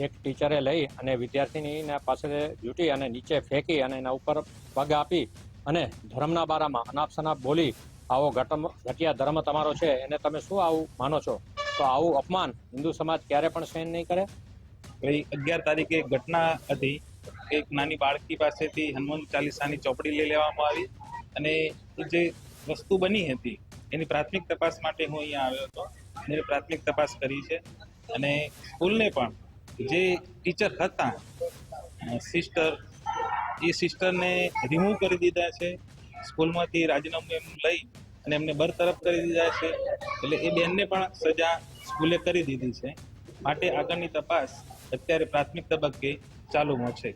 એક ટીચરે લઈ અને વિદ્યાર્થીનીના પાસે જૂટી અને નીચે ફેંકી અને એના ઉપર પગ આપી અને ધર્મના બારામાં અનાપ શનાપ બોલી આવો ઘટિયા ધર્મ તમારો છે એને તમે શું આવું માનો છો? તો આવું અપમાન હિન્દુ સમાજ ક્યારે પણ સહન નહીં કરે. ગઈ 11 તારીખે એક ઘટના હતી. એક નાની બાળકી પાસેથી હનુમાન ચાલીસાની ચોપડી લઈ લેવામાં આવી અને એ જે વસ્તુ બની હતી એની પ્રાથમિક તપાસ માટે હું અહીંયા આવ્યો હતો. એને પ્રાથમિક તપાસ કરી છે અને સ્કૂલને પણ જે ટીચર હતા સિસ્ટર, એ સિસ્ટરને રિમૂવ કરી દીધા છે. સ્કૂલમાંથી રાજીનામું એમનું લઈ અને એમને બરતરફ કરી દીધા છે. એટલે એ બેનને પણ સજા સ્કૂલે કરી દીધી છે. માટે આગળની તપાસ અત્યારે પ્રાથમિક તબક્કે ચાલુમાં છે.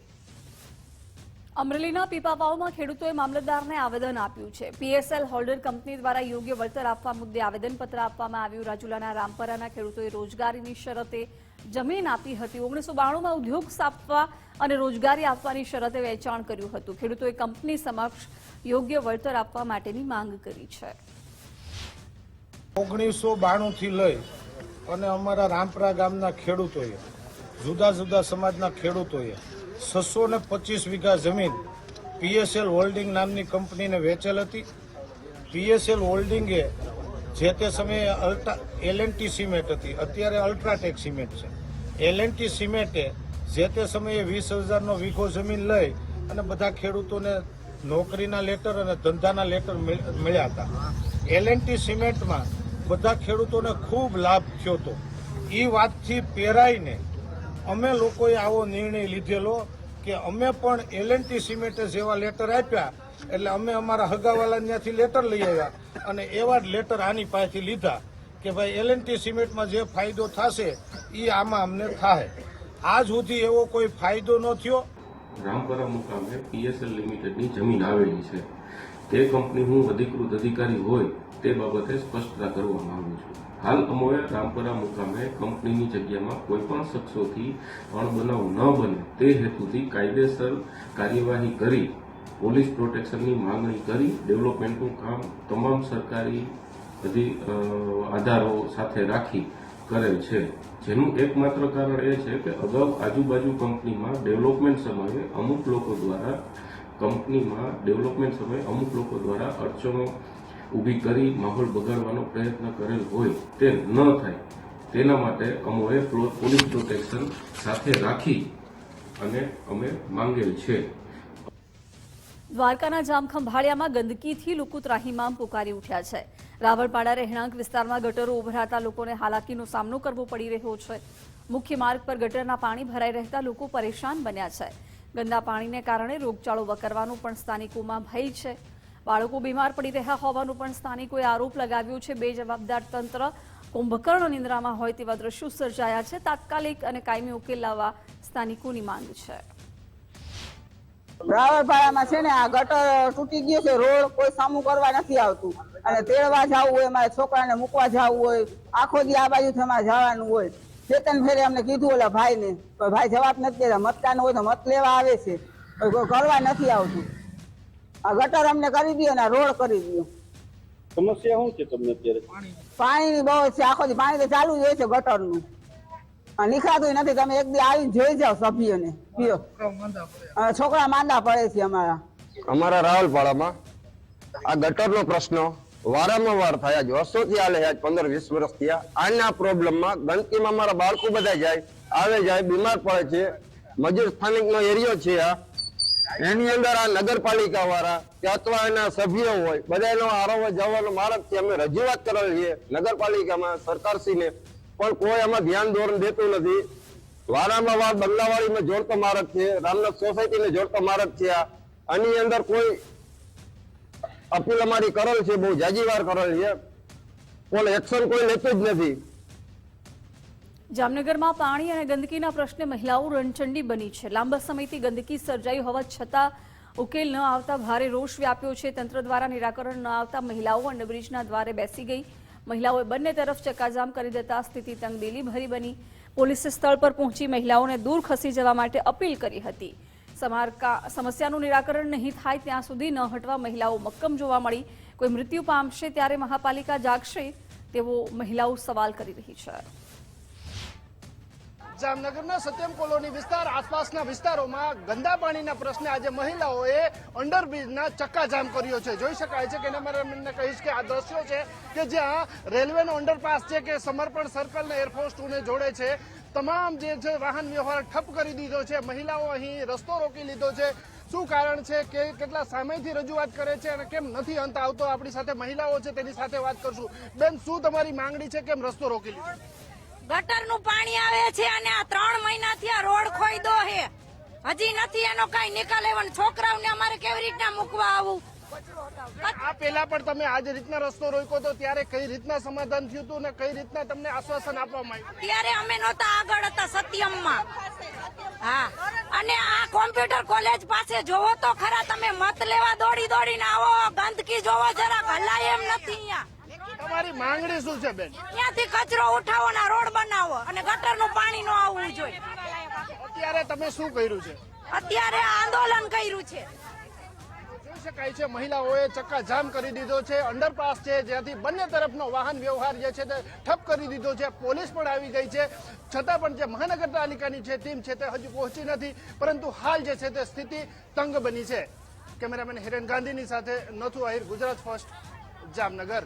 અમરેલીના પીપાવાવમાં ખેડૂતોએ મામલતદારને આવેદન આપ્યું છે. પીએસએલ હોલ્ડર કંપની દ્વારા યોગ્ય વળતર આપવા મુદ્દે આવેદનપત્ર આપવામાં આવ્યું. રાજુલાના રામપરાના ખેડૂતોએ રોજગારીની શરતે જમીન આપી હતી. 1992માં ઉદ્યોગ સ્થાપવા અને રોજગારી આપવાની શરતે વેચાણ કર્યું હતું. ખેડૂતોએ કંપની સમક્ષ યોગ્ય વળતર આપવા માટેની માંગ કરી છે. 1992 થી લઈ અને અમારા રામપરા ગામના ખેડૂતોએ, જુદા જુદા સમાજના ખેડૂતોએ 625 વીઘા જમીન પીએસએલ હોલ્ડિંગ નામની કંપનીને વેચેલ હતી. પીએસએલ હોલ્ડિંગે જે તે સમયે એલએનટી સિમેન્ટ હતી, અત્યારે અલ્ટ્રાટેક સિમેન્ટ છે. એલએનટી સિમેન્ટે જે તે સમયે 20,000નો વીઘો જમીન લઈ અને બધા ખેડૂતોને નોકરીના લેટર અને ધંધાના લેટર મળ્યા હતા. એલએનટી સિમેન્ટમાં બધા ખેડૂતોને ખૂબ લાભ થયો હતો. એ વાતથી પેરાઈને અમે લોકોએ આવો નિર્ણય લીધેલો કે અમે પણ એલએનટી સિમેન્ટે જેવા લેટર આપ્યા એટલે અમે અમારા હગાવાલા ત્યાંથી લેટર લઈ આવ્યા અને એવા જ લેટર આની પાસેથી લીધા કે ભાઈ એલએનટી સિમેન્ટમાં જે ફાયદો થશે એ આમાં અમને થાય. આજ સુધી એવો કોઈ ફાયદો ન થયો. રામપરા મુકામે પીએસએલ લિમિટેડની જમીન આવેલી છે. તે કંપની હું અધિકૃત અધિકારી હોય તે બાબતે સ્પષ્ટતા કરવા માંગુ છું. હાલ અમોએ રામપરા મુકામે કંપનીની જગ્યામાં કોઈ પણ શખ્સોથી અણબનાવ ન બને તે હેતુથી કાયદેસર કાર્યવાહી કરી પોલીસ પ્રોટેક્શનની માંગણી કરી ડેવલપમેન્ટનું કામ તમામ સરકારી આધારો સાથે રાખી કરેલ છે. જેનું એકમાત્ર કારણ એ છે કે અગાઉ આજુબાજુ કંપનીમાં ડેવલપમેન્ટ સમયે અમુક લોકો દ્વારા અડચણો ઊભી કરી માહોલ બગાડવાનો પ્રયત્ન કરેલ હોય તે ન થાય તેના માટે અમોએ પોલીસ પ્રોટેક્શન સાથે રાખી અને અમે માંગેલ છે. દ્વારકાના જામખંભાળિયામાં ગંદકીથી લોકો ત્રાહિમામ પુકારી ઉઠ્યા છે. રાવળપાડા રહેણાંક વિસ્તારમાં ગટરો ઉભરાતા લોકોને હાલાકીનો સામનો કરવો પડી રહ્યો છે. મુખ્ય માર્ગ પર ગટરના પાણી ભરાઈ રહેતા લોકો પરેશાન બન્યા છે. ગંદા પાણીને કારણે રોગચાળો વકરવાનો પણ સ્થાનિકોમાં ભય છે. બાળકો બીમાર પડી રહ્યા હોવાનો પણ સ્થાનિકોએ આરોપ લગાવ્યો છે. બેજવાબદાર તંત્ર કુંભકર્ણ નિંદ્રામાં હોય તેવા દ્રશ્યો સર્જાયા છે. તાત્કાલિક અને કાયમી ઉકેલ લાવવા સ્થાનિકોની માંગ છે. રાવળપાડામાં છે ને આ ગટર તૂટી ગયો છે. રોડ કોઈ સામું કરવા નથી આવતું અને તેડવા જવું હોય, મારા છોકરાને મૂકવા જવું હોય, આખો દી આ બાજુથી અમારે જવાનું હોય. ચેતન ફેરે અમને કીધું ઓલા ભાઈને, ભાઈ જવાબ નથી દેતા. મતદાન હોય તો મત લેવા આવે છે, કોઈ કરવા નથી આવતું. આ ગટર અમને કરી દો ને રોડ કરી દો. સમસ્યા શું છે તમને અત્યારે? પાણીની બહુ છે. આખો દી પાણી તો ચાલુ જ હોય છે ગટરનું, નીકળાતું નથી. તમે એક દી આવીને જોઈ જાઓ સભ્યોને, પીઓ. છોકરા માંદા પડે છે. અમારા રાવલપાડામાં આ ગટરનો પ્રશ્ન વારંવાર થયા જ વર્ષોથી હાલે છે. 15-20 વર્ષ થયા. આના પ્રોબ્લેમમાં ગંદકીમાં અમારા બાળકો બધા જાય આવે જાય બીમાર પડે છે. મજૂર સ્થાનિકનો એરિયો છે આ, એની અંદર આ નગરપાલિકા વાળા કે અથવા એના સભ્યો હોય બધાનો આરોપ જવાનો માર્ગ છે. અમે રજૂઆત કરેલી છે નગરપાલિકામાં સરકારશ્રીને, પણ કોઈ આમાં ધ્યાન દોરણ દેતું નથી. વારંવાર બંગલાવાડીમાં જોડતો માર્ગ છે, રામનાથ સોસાયટીને જોડતો માર્ગ છે. આની અંદર કોઈ અપીલ અમારી કરેલ છે, બહુ જાજી વાર કરેલ છે, પણ એક્શન કોઈ લેતું જ નથી. જામનગરમાં પાણી અને ગંદકીના પ્રશ્ને મહિલાઓ રણચંડી બની છે. લાંબા સમયથી ગંદકી સર્જાઈ હોવા છતાં ઉકેલ ન આવતા ભારે રોષ વ્યાપ્યો છે. તંત્ર દ્વારા નિરાકરણ ન આવતા મહિલાઓ અંડરબ્રિજના દ્વારે બેસી ગઈ. મહિલાઓએ બંને તરફ ચક્કાજામ કરી દેતા સ્થિતિ તંગદિલી ભરી બની. પોલીસે સ્થળ પર પહોંચી મહિલાઓને દૂર ખસી જવા માટે અપીલ કરી હતી. સમસ્યાનું નિરાકરણ નહીં થાય ત્યાં સુધી ન હટવા મહિલાઓ મક્કમ જોવા મળી. કોઈ મૃત્યુ પામશે ત્યારે મહાપાલિકા જાગશે તેવો મહિલાઓ સવાલ કરી રહી છે. જામનગરના સત્યમ કોલોની વિસ્તાર આસપાસના વિસ્તારોમાં ગંદા પાણીના પ્રશ્ને આજે મહિલાઓએ અંડરબ્રિજના ચક્કાજામ કર્યો છે. જોઈ શકાય છે કે મને કહીશ કે આ દ્રશ્યો છે કે જ્યાં રેલવેનો અંડરપાસ છે કે સમર્પણ સર્કલ ને એરફોર્સ 2 ને જોડે છે, તમામ જે છે વાહન વ્યવહાર ઠપ કરી દીધો છે. મહિલાઓ અહીં રસ્તો રોકી લીધો છે. શું કારણ છે કે કેટલા સમયથી રજૂઆત કરે છે અને કેમ નથી અંત આવતો? આપણી સાથે મહિલાઓ છે તેની સાથે વાત કરશું. બેન, શું તમારી માંગણી છે? કેમ રસ્તો રોકી લીધો? ગટરનું પાણી આવે છે અને આ 3 મહિનાથી આ રોડ ખોઈદો છે, હજી નથી એનો કઈ નિકાલ આવ્યો. છોકરાઓને અમારે કેવી રીતના મૂકવા આવું? આ પહેલા પણ તમે આ જ રીતના રસ્તો રોક્યો તો ત્યારે કઈ રીતના સમાધાન થયું હતું અને કઈ રીતના તમને આશ્વાસન આપવામાં આવ્યું? ત્યારે અમે નહોતા આગળ હતા સત્યમમાં. હા, અને આ કોમ્પ્યુટર કોલેજ પાસે જોવો તો ખરા તમે, મત લેવા દોડીને આવો. ગંદકી જોવો જરાક, હલાય એમ નથી અહીંયા. તમારી માંગણી શું છે બેન? ત્યાંથી કચરો ઉઠાવો ના રોડ બનાવો અને ગટરનું પાણી નો આવવું જોઈએ. અત્યારે તમે શું કર્યું છે? અત્યારે આંદોલન કર્યું છે. જોઈ શકાય છે મહિલાઓએ ચક્કાજામ કરી દીધો છે. અંડરપાસ છે જ્યાંથી બંને તરફનો વાહન વ્યવહાર જે છે તે ઠપ કરી દીધો છે. પોલીસ પણ આવી ગઈ છે, છતાં પણ જે મહાનગરપાલિકાની છે ટીમ છે તે હજુ પહોંચી નથી. પરંતુ હાલ જે છે તે સ્થિતિ તંગ બની છે. કેમેરામેન હિરેન ગાંધીની સાથે નથુ આહિર, ગુજરાત ફર્સ્ટ, જામનગર.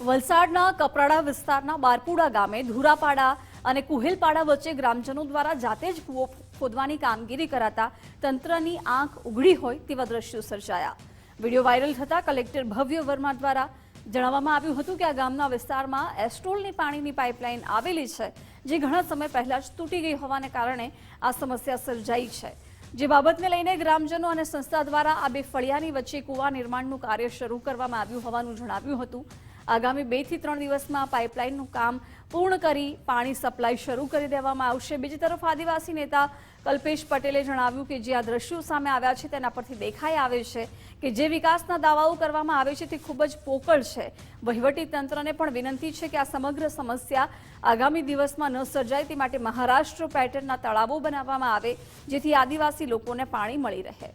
વલસાડના કપરાડા વિસ્તારના બારપુડા ગામે ધુરાપાડા અને કુહેલપાડા વચ્ચે ગ્રામજનો દ્વારા જાતે જ કૂવો ખોદવાની કામગીરી કરાતા તંત્રની આંખ ઉઘડી હોય તેવા દ્રશ્યો સર્જાયા. વિડીયો વાયરલ થતા કલેક્ટર ભવ્ય વર્મા દ્વારા જણાવવામાં આવ્યું હતું કે આ ગામના વિસ્તારમાં એસ્ટ્રોલની પાણીની પાઇપલાઇન આવેલી છે, જે ઘણા સમય પહેલા જ તૂટી ગઈ હોવાને કારણે આ સમસ્યા સર્જાઈ છે. જે બાબતને લઈને ગ્રામજનો અને સંસ્થા દ્વારા આ બે ફળિયાની વચ્ચે કૂવા નિર્માણનું કાર્ય શરૂ કરવામાં આવ્યું હોવાનું જણાવ્યું હતું. આગામી 2 થી 3 દિવસમાં પાઇપલાઇનનું કામ પૂર્ણ કરી પાણી સપ્લાય શરૂ કરી દેવામાં આવશે. બીજી તરફ આદિવાસી નેતા કલ્પેશ પટેલે જણાવ્યું કે જે આ દ્રશ્યો સામે આવ્યા છે તેના પરથી દેખાઈ આવે છે કે જે વિકાસના દાવાઓ કરવામાં આવે છે તે ખૂબ જ પોકળ છે. વહીવટી તંત્રને પણ વિનંતી છે કે આ સમગ્ર સમસ્યા આગામી દિવસમાં ન સર્જાય તે માટે મહારાષ્ટ્ર પેટર્નના તળાવો બનાવવામાં આવે, જેથી આદિવાસી લોકોને પાણી મળી રહે.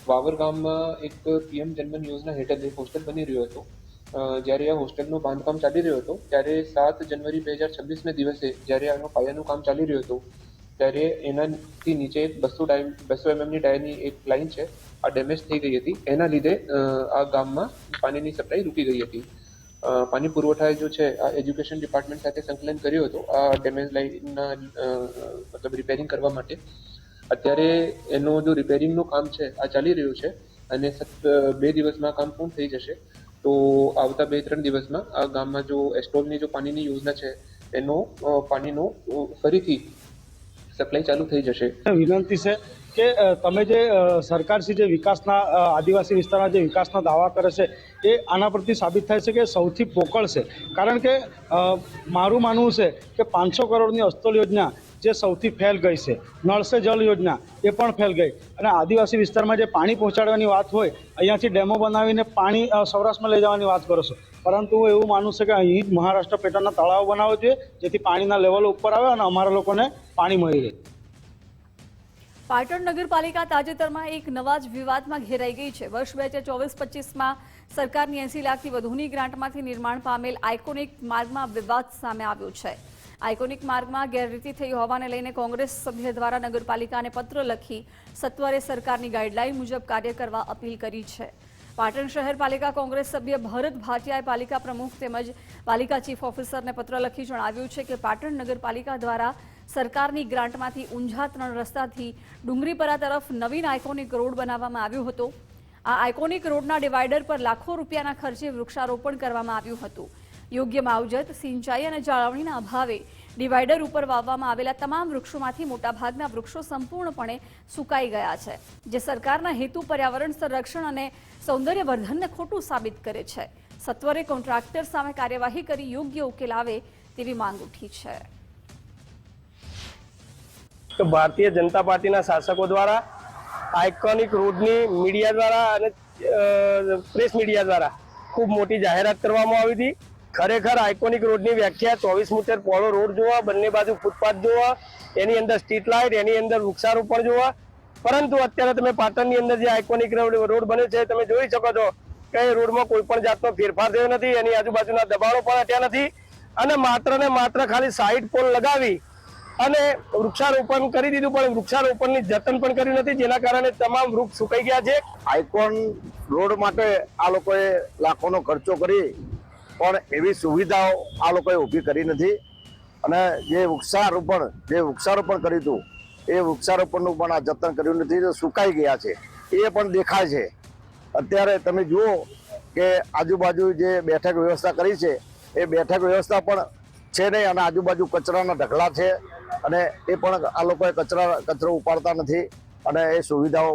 વાવર ગામમાં એક પીએમ જનધન યોજના હેઠળ એક હોસ્ટેલ બની રહ્યો હતો. જ્યારે આ હોસ્ટેલનું બાંધકામ ચાલી રહ્યું હતું ત્યારે 7 જાન્યુઆરી 2026ના દિવસે જ્યારે આનું પાયાનું કામ ચાલી રહ્યું હતું ત્યારે એનાથી નીચે 200 mmની ડાયની એક લાઇન છે, આ ડેમેજ થઈ ગઈ હતી. એના લીધે આ ગામમાં પાણીની સપ્લાય રૂકી ગઈ હતી. પાણી પુરવઠાએ જો છે આ એજ્યુકેશન ડિપાર્ટમેન્ટ સાથે સંકલન કર્યું હતું આ ડેમેજ લાઇનના મતલબ રિપેરિંગ કરવા માટે. અત્યારે એનું જો રિપેરિંગનું કામ છે આ ચાલી રહ્યું છે અને 2 દિવસમાં કામ પૂર્ણ થઈ જશે. તો આવતા 2-3 દિવસમાં આ ગામમાં જો એસ્ટ્રોલની જો પાણીની યોજના છે એનો પાણીનો ફરીથી સપ્લાય ચાલુ થઈ જશે. વિનંતી છે કે તમે જે સરકારશ્રી જે વિકાસના આદિવાસી વિસ્તારના જે વિકાસના દાવા કરે છે એ આના પરથી સાબિત થાય છે કે સૌથી પોકળ છે. કારણ કે મારું માનવું છે કે 500 કરોડની અસ્તોલ યોજના જે સૌથી ફેલ ગઈ છે, નળ સે જલ યોજના એ પણ ફેલ ગઈ, અને આદિવાસી વિસ્તારમાં જે પાણી પહોંચાડવાની વાત હોય અહીંયાથી ડેમો બનાવીને પાણી સૌરાષ્ટ્રમાં લઈ જવાની વાત કરો છો, પરંતુ હું એવું માનું છું કે અહીં જ મહારાષ્ટ્ર પેટર્નના તળાવ બનાવવા જોઈએ જેથી પાણીના લેવલ ઉપર આવે અને અમારા લોકોને પાણી મળી રહે. પાટણ નગરપાલિકા તાજેતરમાં એક નવા જ વિવાદમાં ઘેરાઈ ગઈ છે. વર્ષ 2024-25માં સરકારની 80 લાખથી વધુની ગ્રાન્ટમાંથી નિર્માણ પામેલ આઇકોનિક માર્ગમાં વિવાદ સામે આવ્યો છે. આઇકોનિક માર્ગમાં ગેરરીતિ થઈ હોવાને લઈને કોંગ્રેસ સભ્ય દ્વારા નગરપાલિકાને પત્ર લખી સત્વરે સરકારની ગાઈડલાઈન મુજબ કાર્ય કરવા અપીલ કરી છે. પાટણ શહેર પાલિકા કોંગ્રેસ સભ્ય ભરત ભાટિયાએ પાલિકા પ્રમુખ તેમજ પાલિકા ચીફ ઓફિસરને પત્ર લખી જણાવ્યું છે કે પાટણ નગરપાલિકા દ્વારા સરકારની ગ્રાન્ટમાંથી ઊંઝા 3 રસ્તાથી ડુંગરીપરા તરફ નવીન આઇકોનિક રોડ બનાવવામાં આવ્યો હતો. આ આઇકોનિક રોડના ડિવાઈડર પર લાખો રૂપિયાના ખર્ચે વૃક્ષારોપણ કરવામાં આવ્યું હતું. યોગ્ય માવજત, સિંચાઈ અને જાળવણીના અભાવે ડિવાઈડર ઉપર વાવવામાં આવેલા તમામ વૃક્ષોમાંથી મોટાભાગના વૃક્ષો સંપૂર્ણપણે સુકાઈ ગયા છે, જે સરકારના હેતુ પર્યાવરણ સંરક્ષણ અને સૌંદર્યવર્ધનને ખોટું સાબિત કરે છે. સત્વરે કોન્ટ્રાક્ટર સામે કાર્યવાહી કરી યોગ્ય ઉકેલ આવે તેવી માંગ ઉઠી છે. તો ભારતીય જનતા પાર્ટીના શાસકો દ્વારા આઇકોનિક રોડની મીડિયા દ્વારા અને પ્રેસ મીડિયા દ્વારા ખૂબ મોટી જાહેરાત કરવામાં આવી હતી. ખરેખર આઇકોનિક રોડની વ્યાખ્યા 24 મીટર પહોળો રોડ જોવા, બંને બાજુ ફૂટપાથ જોવા, એની અંદર સ્ટ્રીટ લાઇટ, એની અંદર વૃક્ષારોપણ જોવા. પરંતુ અત્યારે તમે પાટણની અંદર જે આઇકોનિક રોડ બન્યો છે તમે જોઈ શકો છો કે એ રોડમાં કોઈ પણ જાતનો ફેરફાર થયો નથી, એની આજુબાજુના દબાણો પણ હટ્યા નથી, અને માત્ર ને માત્ર ખાલી સાઈડ પોલ લગાવી અને વૃક્ષારોપણ કરી દીધું, પણ વૃક્ષારોપણની જતન પણ કર્યું નથી, જેના કારણે તમામ વૃક્ષ સુકાઈ ગયા છે. આઇકોન રોડ માટે આ લોકોએ લાખોનો ખર્ચો કરી પણ એવી સુવિધાઓ આ લોકોએ ઊભી કરી નથી, અને જે વૃક્ષારોપણ કર્યું હતું એ વૃક્ષારોપણનું પણ આ જતન કર્યું નથી, તો સુકાઈ ગયા છે એ પણ દેખાય છે. અત્યારે તમે જુઓ કે આજુબાજુ જે બેઠક વ્યવસ્થા કરી છે એ બેઠક વ્યવસ્થા પણ છે નહીં, અને આજુબાજુ કચરાના ઢગલા છે, અને એ પણ આ લોકોએ કચરો ઉપાડતા નથી અને એ સુવિધાઓ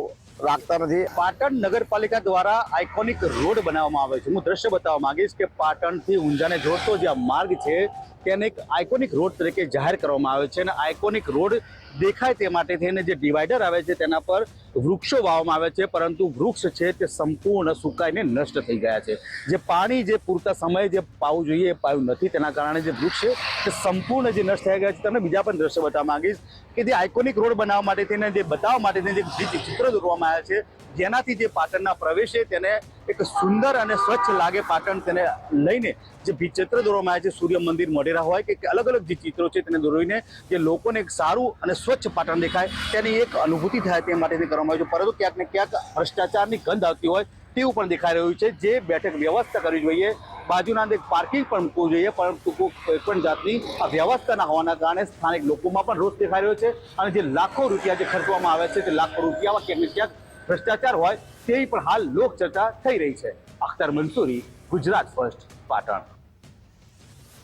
રાખતા નથી. પાટણ નગરપાલિકા દ્વારા આઇકોનિક રોડ બનાવવામાં આવે છે. હું દ્રશ્ય બતાવવા માંગીશ કે પાટણથી ઊંઝાને જોડતો જે માર્ગ છે તેને એક આઇકોનિક રોડ તરીકે જાહેર કરવામાં આવે છે, અને આઇકોનિક રોડ દેખાય તે માટે થઈને જે ડિવાઈડર આવે છે તેના પર વૃક્ષો વાવવામાં આવે છે, પરંતુ વૃક્ષ છે તે સંપૂર્ણ સુકાઈને નષ્ટ થઈ ગયા છે. જે પાણી જે પૂરતા સમયે જે પાવું જોઈએ એ પાયું નથી, તેના કારણે જે વૃક્ષ છે તે સંપૂર્ણ જે નષ્ટ થઈ ગયા છે. તમને બીજા પણ દ્રશ્ય બતાવવા માંગીશ કે જે આઇકોનિક રોડ બનાવવા માટે તેને જે બતાવવા માટે જે ચિત્ર દોરવામાં આવ્યા છે, જેનાથી જે પાટણના પ્રવેશે તેને એક સુંદર અને સ્વચ્છ લાગે પાટણ, તેને લઈને જે ચિત્ર દોરવામાં આવ્યા છે સૂર્ય મંદિર મોઢેરા હોય કે અલગ અલગ જે ચિત્રો છે તેને દોરીને જે લોકોને એક સારું અને સ્વચ્છ પાટણ દેખાય તેની એક અનુભૂતિ થાય તે માટે કરવામાં આવ્યું છે. પરંતુ ક્યાંક ને ક્યાંક ભ્રષ્ટાચારની ગંધ આવતી હોય તેવું પણ દેખાઈ રહ્યું છે. જે બેઠક વ્યવસ્થા કરવી જોઈએ, બાજુના અંદર પાર્કિંગ પણ મૂકવું જોઈએ, પરંતુ કોઈ પણ જાતની આ વ્યવસ્થા ના હોવાના કારણે સ્થાનિક લોકોમાં પણ રોષ દેખાઈ રહ્યો છે, અને જે લાખો રૂપિયા જે ખર્ચવામાં આવે છે તે લાખો રૂપિયામાં ક્યાંક ને ક્યાંક ભ્રષ્ટાચાર હોય તેવી પણ હાલ લોક ચર્ચા થઈ રહી છે. અખ્તર મંસૂરી, ગુજરાત ફર્સ્ટ, પાટણ.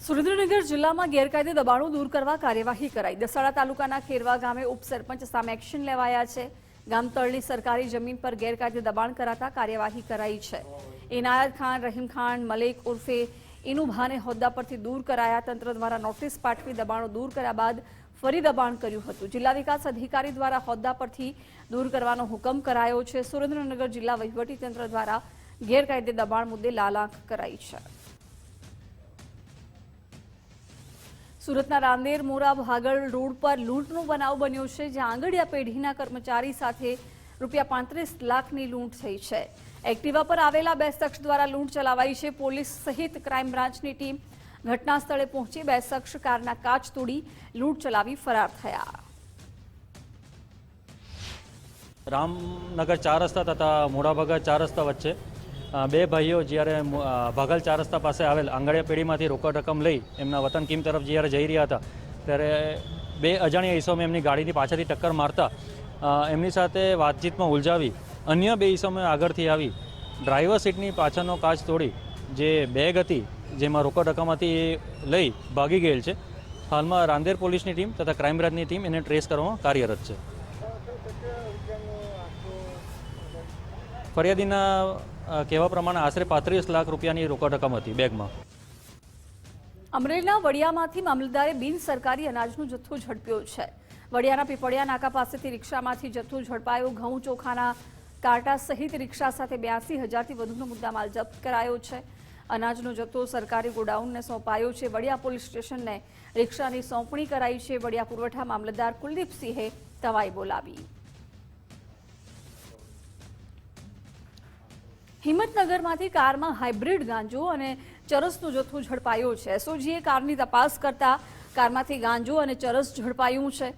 સુરેન્દ્રનગર જિલ્લામાં ગેરકાયદે દબાણો દૂર કરવા કાર્યવાહી કરાઈ. દસાડા તાલુકાના ખેરવા ગામે ઉપસરપંચ સામે એક્શન લેવાયા છે. ગામ તળની સરકારી જમીન પર ગેરકાયદે દબાણ કરાતા કાર્યવાહી કરાઈ છે. ઇનાયત ખાન, રહીમ ખાન, મલેક ઉર્ફે ઇનુભાને હોદ્દા પરથી દૂર કરાયા. તંત્ર દ્વારા નોટિસ પાઠવી દબાણો દૂર કર્યા બાદ ફરી દબાણ કર્યું હતું. જિલ્લા વિકાસ અધિકારી દ્વારા હોદ્દા પરથી દૂર કરવાનો હુકમ કરાયો છે. સુરેન્દ્રનગર જિલ્લા વહીવટીતંત્ર દ્વારા ગેરકાયદે દબાણ મુદ્દે લાલાંક કરાઈ છે. સુરતના રાંદેર મોરા ભાગળ રોડ પર લૂંટનો બનાવ બન્યો છે, જ્યાં આંગડિયા પેઢીના કર્મચારી સાથે ₹35 લાખની લૂંટ થઈ છે. એક્ટિવા પર આવેલા 2 શખ્સ દ્વારા લૂંટ ચલાવાઈ છે. પોલીસ સહિત ક્રાઇમ બ્રાન્ચની ટીમ ઘટના સ્થળે પહોંચી 2 શખ્સ કારના કાચ તોડી લૂંટ ચલાવી ફરાર થયા. રામનગર 4 રસ્તા તથા મોડાભાગળ 4 રસ્તા વચ્ચે 2 ભાઈઓ જ્યારે ભાગલ 4 રસ્તા પાસે આવેલ આંગડિયા પેઢીમાંથી રોકડ રકમ લઈ એમના વતન કીમ તરફ જ્યારે જઈ રહ્યા હતા ત્યારે 2 અજાણ્યા ઈસમોએ એમની ગાડીની પાછળથી ટક્કર મારતા એમની સાથે વાતચીતમાં ઉલઝાવી અન્ય 2 ઈસમોએ આગળથી આવી ડ્રાઈવર સીટની પાછળનો કાચ તોડી જે બેગ હતી જેમાં રોકડ રકમ હતી એ લઈ ભાગી ગયેલ છે. હાલમાં રાંદેર પોલીસની ટીમ તથા ક્રાઇમ બ્રાન્ચની ટીમ એને ટ્રેસ કરવામાં કાર્યરત છે. ફરિયાદીના કહેવા પ્રમાણે આશરે 35 લાખ રૂપિયાની રોકડ રકમ હતી બેગમાં. અમરેલીના વડિયામાંથી મામલતદારે બિનસરકારી અનાજનો જથ્થો ઝડપ્યો છે. વડિયાના પીપળિયા નાકા પાસેથી રિક્ષામાંથી જથ્થો ઝડપાયો. ઘઉં ચોખાના કાંટા સહિત રિક્ષા સાથે 82,000થી વધુનો મુદ્દામાલ જપ્ત કરાયો છે. અનાજનો જથ્થો સરકારી ગોડાઉનને સોંપાયો છે. વડિયા પોલીસ સ્ટેશનને રિક્ષાની સોંપણી કરાઈ છે. વડિયા પુરવઠા મામલતદાર કુલદીપસિંહે તવાઈ બોલાવી. હિંમતનગરમાંથી કારમાં હાઇબ્રિડ ગાંજો અને ચરસનો જથ્થો ઝડપાયો છે. એસઓજીએ કારની તપાસ કરતા કારમાંથી ગાંજો અને ચરસ ઝડપાયું છે.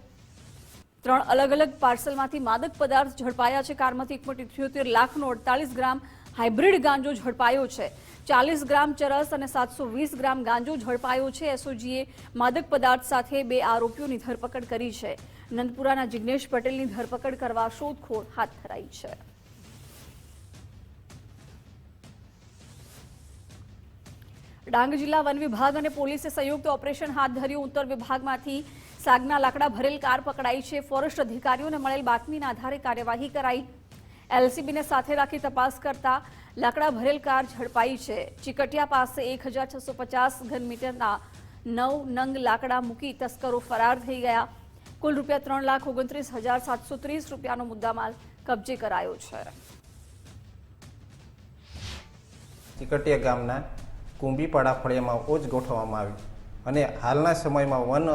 3 અલગ અલગ પાર્સલમાંથી માદક પદાર્થ ઝડપાયા છે. કારમાંથી 1.78 લાખનો 48 ગ્રામ હાઇબ્રિડ ગાંજો ઝડપાયો છે. 40 ગ્રામ ચરસ અને 720 ગ્રામ ગાંજો ઝડપાયો છે. એસઓજીએ માદક પદાર્થ સાથે 2 આરોપીઓની ધરપકડ કરી છે. નંદપુરાના જિગ્નેશ પટેલની ધરપકડ કરવા શોધખોળ હાથ ધરાઈ છે. ડાંગ જિલ્લા વન વિભાગ અને પોલીસે સંયુક્ત ઓપરેશન હાથ ધર્યું. ઉત્તર વિભાગમાંથી સાગના લાકડા ભરેલ કાર પકડાઈ છે. ફોરેસ્ટ અધિકારીઓને મળેલ બાતમીના આધારે કાર્યવાહી કરાઈ. એલસીબીને સાથે રાખી તપાસ કરતા લાકડા ભરેલ કાર ઝડપાઈ છે. ચીકટિયા પાસે 1650 ઘનમીટરના 9 નંગ લાકડા મૂકી તસ્કરો ફરાર થઈ ગયા. કુલ રૂપિયા 3,29,730 રૂપિયાનો મુદ્દામાલ કબજે કરાયો છે. ચીકટિયા ગામના કુંભીપાડા ફળિયામાં ઓજ ગોઠવવામાં આવી અને હાલના સમયમાં વન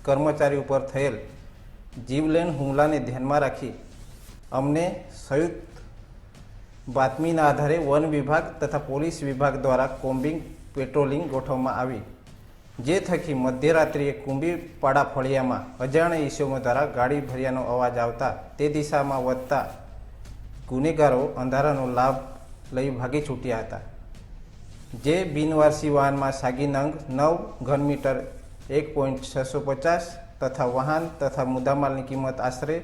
કર્મચારી ઉપર થયેલ જીવલેણ હુમલાને ધ્યાનમાં રાખી અમને સંયુક્ત બાતમીના આધારે વન વિભાગ તથા પોલીસ વિભાગ દ્વારા કોમ્બિંગ પેટ્રોલિંગ ગોઠવવામાં આવી, જે થકી મધ્યરાત્રિએ કુંભીપાડા ફળિયામાં અજાણ્યા ઈસમો દ્વારા ગાડી ભર્યાનો અવાજ આવતા તે દિશામાં વધતા ગુનેગારો અંધારાનો લાભ લઈ ભાગી છૂટ્યા હતા. જે બિનવારસી વાહનમાં સાગી નંગ 9 ઘનમીટર 1.650 તથા વાહન તથા મુદ્દામાલની કિંમત આશરે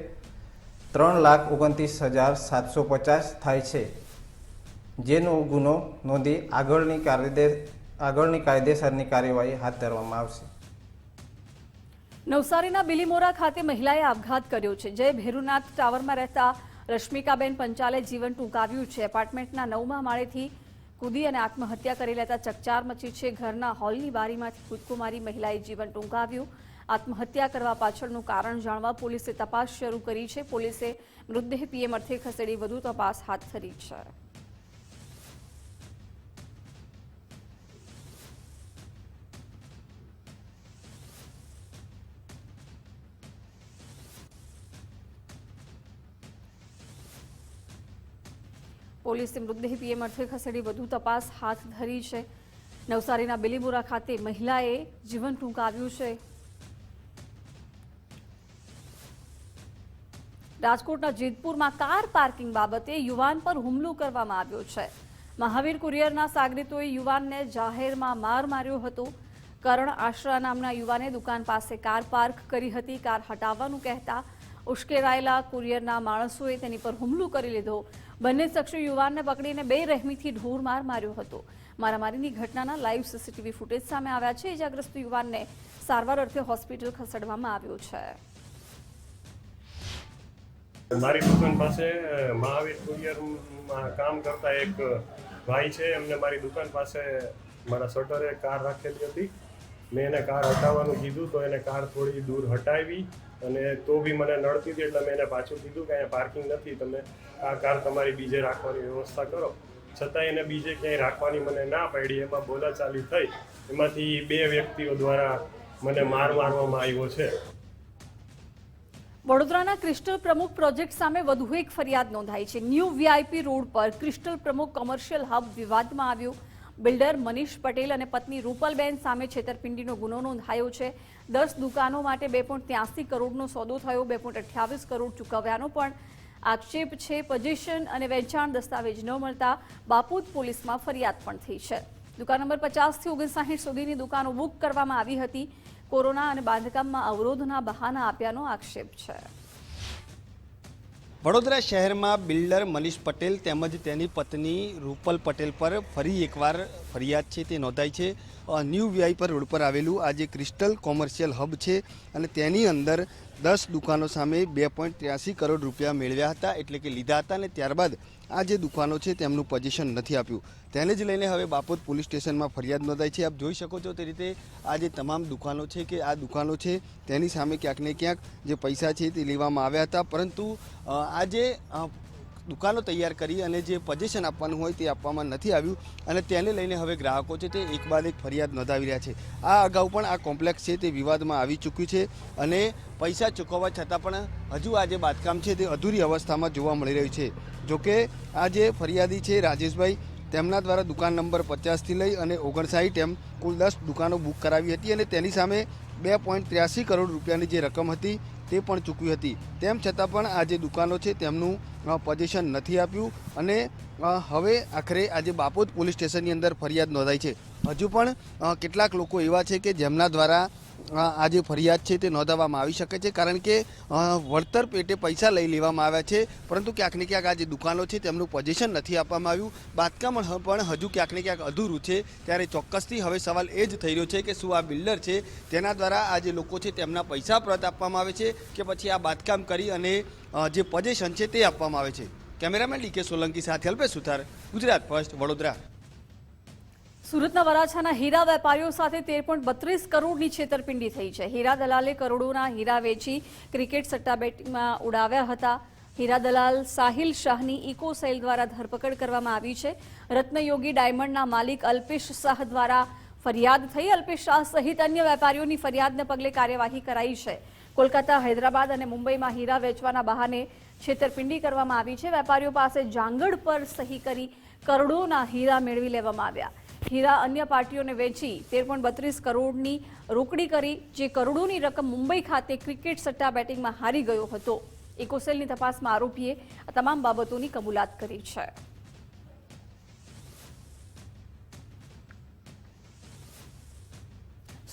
3,29,750 થાય છે, જેનો ગુનો નોંધી આગળની કાયદેસરની કાર્યવાહી હાથ ધરવામાં આવશે. નવસારીના બિલીમોરા ખાતે મહિલાએ આપઘાત કર્યો છે. જય ભેરુનાથ ટાવરમાં રહેતા રશ્મિકાબેન પંચાલે જીવન ટૂંકાવ્યું છે. એપાર્ટમેન્ટના 9મા માળેથી કૂદી અને આત્મહત્યા કરી લેતા ચકચાર મચી છે. ઘરના હોલની બારીમાંથી કૂદકો મારી મહિલાએ જીવન ટૂંકાવ્યું. આત્મહત્યા કરવા પાછળનું કારણ જાણવા પોલીસે તપાસ શરૂ કરી છે. પોલીસે મૃતદેહ પીએમ અર્થે ખસેડી વધુ તપાસ હાથ ધરી છે. પોલીસે મૃતદેહ પીએમ અર્થે ખસેડી વધુ તપાસ હાથ ધરી છે. નવસારીના બિલીમોરા ખાતે મહિલાએ જીવન ટૂંકાવ્યું છે. રાજકોટના જેતપુરમાં કાર પાર્કિંગ બાબતે યુવાન પર હુમલો કરવામાં આવ્યો છે. મહાવીર કુરિયરના સાગરીતોએ યુવાનને જાહેરમાં માર માર્યો હતો. કરણ આશરા નામના યુવાને દુકાન પાસે કાર પાર્ક કરી હતી. કાર હટાવવાનું કહેતા ઉશ્કેરાયેલા કુરિયરના માણસોએ તેની પર હુમલો કરી લીધો. બંને શખ્સો યુવાનને પકડીને બેરહેમીથી ઢોર માર માર્યો હતો. મારામારીની ઘટનાના લાઈવ સીસીટીવી ફૂટેજ સામે આવ્યા છે. ઇજાગ્રસ્ત યુવાનને સારવાર અર્થે હોસ્પિટલ ખસેડવામાં આવ્યો છે. મારી દુકાન પાસે મહાવીર કુરિયરમાં કામ કરતા એક ભાઈ છે. એમને મારી દુકાન પાસે મારા શટરે કાર રાખેલી હતી. મેં એને કાર હટાવવાનું કીધું તો એને કાર થોડી દૂર હટાવી અને તો બી મને નડતી હતી એટલે મેં એને પાછું કીધું કે અહીંયા પાર્કિંગ નથી, તમે આ કાર તમારી બીજે રાખવાની વ્યવસ્થા કરો. છતાં એને બીજે ક્યાંય રાખવાની મને ના પાડી. એમાં બોલાચાલી થઈ. એમાંથી 2 વ્યક્તિઓ દ્વારા મને મારવામાં આવ્યો છે. વડોદરાના ક્રિસ્ટલ પ્રમુખ પ્રોજેક્ટ સામે વધુ એક ફરિયાદ નોંધાઈ છે. ન્યૂ વીઆઈપી રોડ પર ક્રિસ્ટલ પ્રમુખ કોમર્શિયલ હબ વિવાદમાં આવ્યો. બિલ્ડર મનીષ પટેલ અને પત્ની રૂપલબેન સામે છેતરપિંડીનો ગુનો નોંધાયો છે. 10 દુકાનો માટે 2.83 કરોડનો સોદો થયો. 2.28 કરોડ ચૂકવ્યાનો પણ આક્ષેપ છે. પોઝિશન અને વેચાણ દસ્તાવેજ ન મળતા બાપુદ પોલીસમાં ફરિયાદ પણ થઈ છે. દુકાન નંબર 50 થી 59 સુધીની દુકાનો બુક કરવામાં આવી હતી. કોરોના અને બાંધકામમાં અવરોધના બહાના આપ્યાનો આક્ષેપ છે. વડોદરા શહેરમાં બિલ્ડર મનીષ પટેલ તેમજ તેની પત્ની રૂપલ પટેલ પર ફરી એકવાર ફરિયાદ છે તે નોંધાઈ છે. ન્યૂ વીઆઈ પર રોડ પર આવેલું આ જે ક્રિસ્ટલ કોમર્શિયલ હબ છે અને તેની અંદર 10 દુકાનો સામે 2.83 કરોડ રૂપિયા મેળવ્યા હતા, એટલે કે લીધા હતા, અને ત્યારબાદ આ જે દુકાનો છે તેમનું પોઝિશન નથી આપ્યું. તેને જ લઈને હવે બાપોદ પોલીસ સ્ટેશનમાં ફરિયાદ નોંધાઈ છે. આપ જોઈ શકો છો તે રીતે આ જે તમામ દુકાનો છે કે આ દુકાનો છે તેની સામે ક્યાંક ને ક્યાંક જે પૈસા છે તે લેવામાં આવ્યા હતા, પરંતુ આ જે દુકાનો તૈયાર કરી અને જે પોઝિશન આપવાનું હોય તે આપવામાં નથી આવ્યું, અને તેને લઈને હવે ગ્રાહકો છે તે એક બાદ એક ફરિયાદ નોંધાવી રહ્યા છે. આ અગાઉ પણ આ કોમ્પ્લેક્સ છે તે વિવાદમાં આવી ચૂક્યું છે અને પૈસા ચૂકવવા છતાં પણ હજુ આ જે બાંધકામ છે તે અધૂરી અવસ્થામાં જોવા મળી રહ્યું છે. જોકે આ જે ફરિયાદી છે રાજેશભાઈ, તેમના દ્વારા દુકાન નંબર 50થી લઈ અને 59 એમ કુલ 10 દુકાનો બુક કરાવી હતી અને તેની સામે 2.83 કરોડ રૂપિયાની જે રકમ હતી તે પણ ચૂકવી હતી. તેમ છતાં પણ આ જે દુકાનો છે તેમનું પોઝિશન નથી આપ્યું અને હવે આખરે આજે બાપોદ પોલીસ સ્ટેશનની અંદર ફરિયાદ નોંધાઈ છે. હજુ પણ કેટલાક લોકો એવા છે કે જેમના દ્વારા આ જે ફરિયાદ છે તે નોંધાવવામાં આવી શકે છે, કારણ કે વળતર પેટે પૈસા લઈ લેવામાં આવ્યા છે, પરંતુ ક્યાંક ને ક્યાંક આ જે દુકાનો છે તેમનું પોઝિશન નથી આપવામાં આવ્યું. બાંધકામ પણ હજુ ક્યાંક ને ક્યાંક અધૂરું છે. ત્યારે ચોક્કસથી હવે સવાલ એ જ થઈ રહ્યો છે કે શું આ બિલ્ડર છે તેના દ્વારા આ જે લોકો છે તેમના પૈસા પરત આપવામાં આવે છે કે પછી આ બાંધકામ કરી અને જે પોઝિશન છે તે આપવામાં આવે છે. કેમેરામેન ડીકે સોલંકી સાથે અલ્પેશ સુથાર, ગુજરાત ફર્સ્ટ, વડોદરા. સુરતના વરાછાના હીરા વેપારીઓ સાથે 13.32 કરોડની છેતરપિંડી થઈ છે. હીરા દલાલે કરોડોના હીરા વેચી ક્રિકેટ સટ્ટા બેટિંગમાં ઉડાવ્યા હતા. હીરા દલાલ સાહિલ શાહની ઇકોસેલ દ્વારા ધરપકડ કરવામાં આવી છે. રત્નયોગી ડાયમંડના માલિક અલ્પેશ શાહ દ્વારા ફરિયાદ થઈ. અલ્પેશ શાહ સહિત અન્ય વેપારીઓની ફરિયાદને પગલે કાર્યવાહી કરાઈ છે. કોલકાતા, હૈદરાબાદ અને મુંબઈમાં હીરા વેચવાના બહાને છેતરપિંડી કરવામાં આવી છે. વેપારીઓ પાસે જાંગડ પર સહી કરી કરોડોના હીરા મેળવી લેવામાં આવ્યા. હીરા અન્ય પાર્ટીઓને વેચી 13.32 કરોડની રોકડી કરી, જે કરોડોની રકમ મુંબઈ ખાતે ક્રિકેટ સટ્ટા બેટિંગમાં હારી ગયો હતો. ઇકોસેલની તપાસમાં આરોપીએ આ તમામ બાબતોની કબૂલાત કરી છે.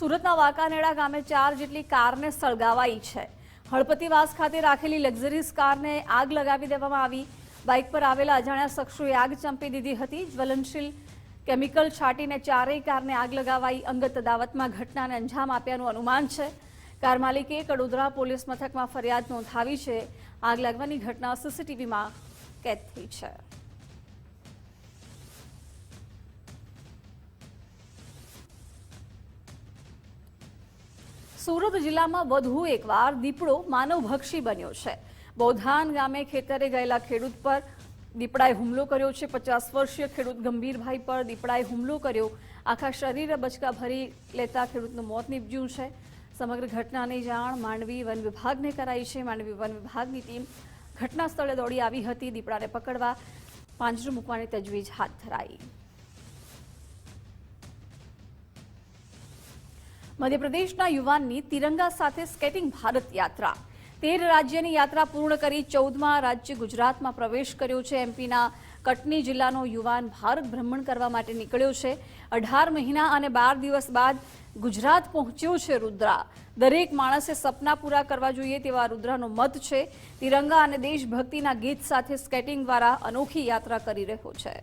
સુરતના વાંકાનેડા ગામે 4 જેટલી કારને સળગાવાઈ છે. હળપતિવાસ ખાતે રાખેલી લક્ઝરીઝ કારને આગ લગાવી દેવામાં આવી. બાઇક પર આવેલા અજાણ્યા શખ્સોએ આગ ચંપી દીધી હતી. જ્વલનશીલ કેમિકલ છાંટીને 4 કારને આગ લગાવાઈ. અંગત અદાવતમાં ઘટનાને અંજામ આપ્યાનું અનુમાન છે. કાર માલિકે કડોદરા પોલીસ મથકમાં ફરિયાદ નોંધાવી છે. આગ લાગવાની ઘટના સીસીટીવીમાં કેદ થઈ છે. સુરત જિલ્લામાં વધુ એકવાર દીપડો માનવભક્ષી બન્યો છે. બૌધાન ગામે ખેતરે ગયેલા ખેડૂત પર દીપડાએ હુમલો કર્યો છે. 50 વર્ષીય ખેડૂત ગંભીરભાઈ પર દીપડાએ હુમલો કર્યો. આખા શરીરે બચકા ભરી લેતા ખેડૂતનું મોત નીપજ્યું છે. સમગ્ર ઘટનાની જાણ માંડવી વન વિભાગને કરાઈ છે. માંડવી વન વિભાગની ટીમ ઘટના સ્થળે દોડી આવી હતી. દીપડાને પકડવા પાંજરું મૂકવાની તજવીજ હાથ ધરાઈ. મધ્યપ્રદેશના યુવાનની તિરંગા સાથે સ્કેટિંગ ભારત યાત્રા. 13 રાજ્યની યાત્રા પૂર્ણ કરી 14મા રાજ્ય ગુજરાતમાં પ્રવેશ કર્યો છે. એમપીના કટની જિલ્લાનો યુવાન ભારત ભ્રમણ કરવા માટે નીકળ્યો છે. 18 મહિના અને 12 દિવસ બાદ ગુજરાત પહોંચ્યો છે રુદ્રા. દરેક માણસે સપના પૂરા કરવા જોઈએ તેવા રુદ્રાનો મત છે. તિરંગા અને દેશભક્તિના ગીત સાથે સ્કેટિંગ દ્વારા અનોખી યાત્રા કરી રહ્યો છે.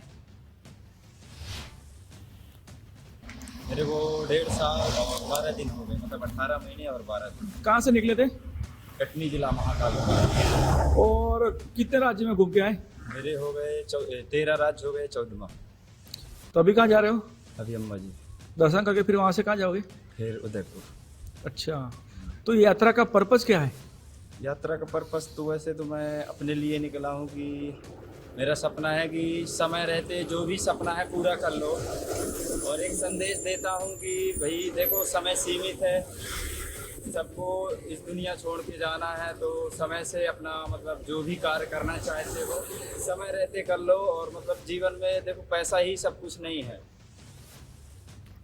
मेरे को 1.5 साल और 12 दिन हो गए, मतलब 18 महीने और 12 दिन. कहाँ से निकले थे? कटनी जिला महाकाल. और कितने राज्य में घूम के आए? मेरे हो गए 13 राज्य हो गए 14वां. तो अभी कहाँ जा रहे हो? अभी अम्बा जी. दर्शन करके फिर वहाँ से कहाँ जाओगे? फिर उदयपुर. अच्छा, तो यात्रा का पर्पस क्या है? यात्रा का पर्पस तो वैसे तो मैं अपने लिए निकला हूँ कि मेरा सपना है कि समय रहते जो भी सपना है पूरा कर लो, और एक संदेश देता हूँ कि भाई देखो समय सीमित है, सबको इस दुनिया छोड़ के जाना है, तो समय से अपना मतलब जो भी कार्य करना चाहते हो समय रहते कर लो, और मतलब जीवन में देखो पैसा ही सब कुछ नहीं है.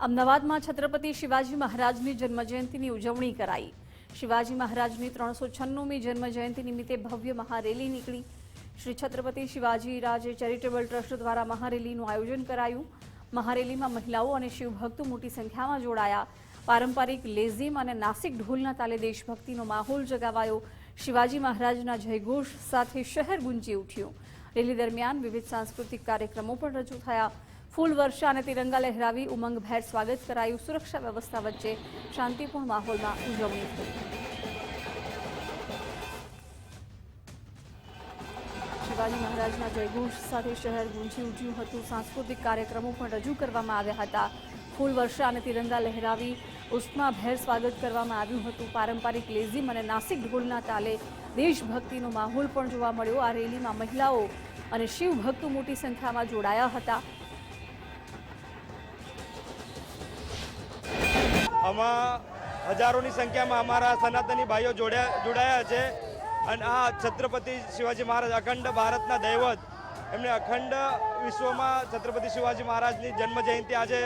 અમદાવાદમાં છત્રપતિ શિવાજી મહારાજની જન્મજયંતિની ઉજવણી કરાઈ. શિવાજી મહારાજની 396મી જન્મજયંતિ નિમિત્તે ભવ્ય મહારેલી નીકળી. શ્રી છત્રપતિ શિવાજી રાજે ચેરિટેબલ ટ્રસ્ટ દ્વારા મહારેલીનું આયોજન કરાયું. મહારેલીમાં મહિલાઓ અને શિવભક્તો મોટી સંખ્યામાં જોડાયા. પારંપરિક લેઝીમ અને નાસિક ઢોલના તાલે દેશભક્તિનો માહોલ જગાવાયો. શિવાજી મહારાજના જયઘોષ સાથે શહેર ગુંજી ઉઠ્યું. રેલી દરમિયાન વિવિધ સાંસ્કૃતિક કાર્યક્રમો પણ રજૂ થયા. ફૂલ વર્ષા અને તિરંગા લહેરાવી ઉમંગભેર સ્વાગત કરાયું. સુરક્ષા વ્યવસ્થા વચ્ચે શાંતિપૂર્ણ માહોલમાં ઉજવણી થઈ. શિવાજી મહારાજના જયઘોષ સાથે શહેર ગુંજી ઉઠ્યું હતું. સાંસ્કૃતિક કાર્યક્રમો પણ રજૂ કરવામાં આવ્યા હતા. ફૂલ વર્ષા અને તિરંગા લહેરાવી ઉષ્માભેર સ્વાગત કરવામાં આવ્યું હતું. પારંપરિક લેઝીમ અને નાસિક ઢોલના તાલે દેશભક્તિનો માહોલ પણ જોવા મળ્યો. આ રેલીમાં મહિલાઓ અને શિવ ભક્તો મોટી સંખ્યામાં જોડાયા હતા. આમાં હજારોની સંખ્યામાં અમારા સનાતની ભાઈઓ જોડાયા છે અને આ છત્રપતિ શિવાજી મહારાજ અખંડ ભારતના દૈવત, એમને અખંડ વિશ્વમાં છત્રપતિ શિવાજી મહારાજની જન્મ જયંતિ આજે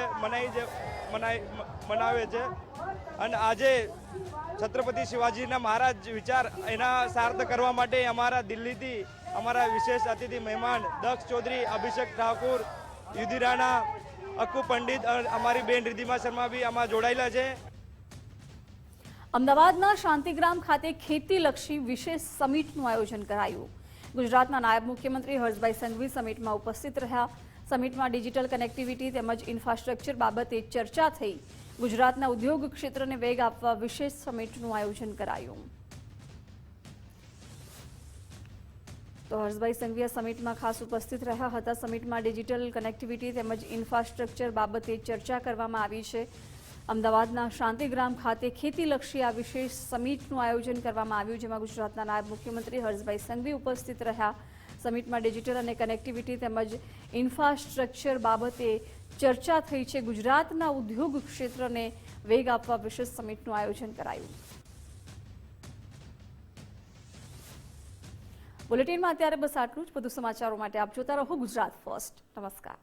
મનાવે છે. અને આજે છત્રપતિ શિવાજીના મહારાજ વિચાર એના સાર્થ કરવા માટે અમારા દિલ્હીથી અમારા વિશેષ અતિથિ મહેમાન દક્ષ ચૌધરી, અભિષેક ઠાકુર, યુધિ રાણા, અક્કુ પંડિત અને અમારી બેન રિધિમા શર્મા બી આમાં જોડાયેલા છે. અમદાવાદના શાંતિગ્રામ ખાતે ખેતીલક્ષી વિશેષ સમિટનું આયોજન કરાયું. ગુજરાતના નાયબ મુખ્યમંત્રી હર્ષભાઈ સંઘવી સમિટમાં ઉપસ્થિત રહ્યા. સમિટમાં ડિજિટલ કનેક્ટિવિટી તેમજ ઇન્ફ્રાસ્ટ્રક્ચર બાબતે ચર્ચા થઈ. ગુજરાતના ઉદ્યોગ ક્ષેત્રને વેગ આપવા વિશેષ સમિટનું આયોજન કરાયું. તો હર્ષભાઈ સંઘવી આ સમિટમાં ખાસ ઉપસ્થિત રહ્યા હતા. સમિટમાં ડિજિટલ કનેક્ટિવિટી તેમજ ઇન્ફ્રાસ્ટ્રક્ચર બાબતે ચર્ચા કરવામાં આવી છે. અમદાવાદના શાંતિગ્રામ ખાતે ખેતીલક્ષી આ વિશેષ સમિટનું આયોજન કરવામાં આવ્યું, જેમાં ગુજરાતના નાયબ મુખ્યમંત્રી હર્ષભાઈ સંઘવી ઉપસ્થિત રહ્યા. સમિટમાં ડિજિટલ અને કનેક્ટિવિટી તેમજ ઇન્ફ્રાસ્ટ્રક્ચર બાબતે ચર્ચા થઈ છે. ગુજરાતના ઉદ્યોગ ક્ષેત્રને વેગ આપવા વિશેષ સમિટનું આયોજન કરાયું. બુલેટિનમાં અત્યારે બસ આટલું જ. વધુ સમાચારો માટે આપ જોતા રહો ગુજરાત ફર્સ્ટ. નમસ્કાર.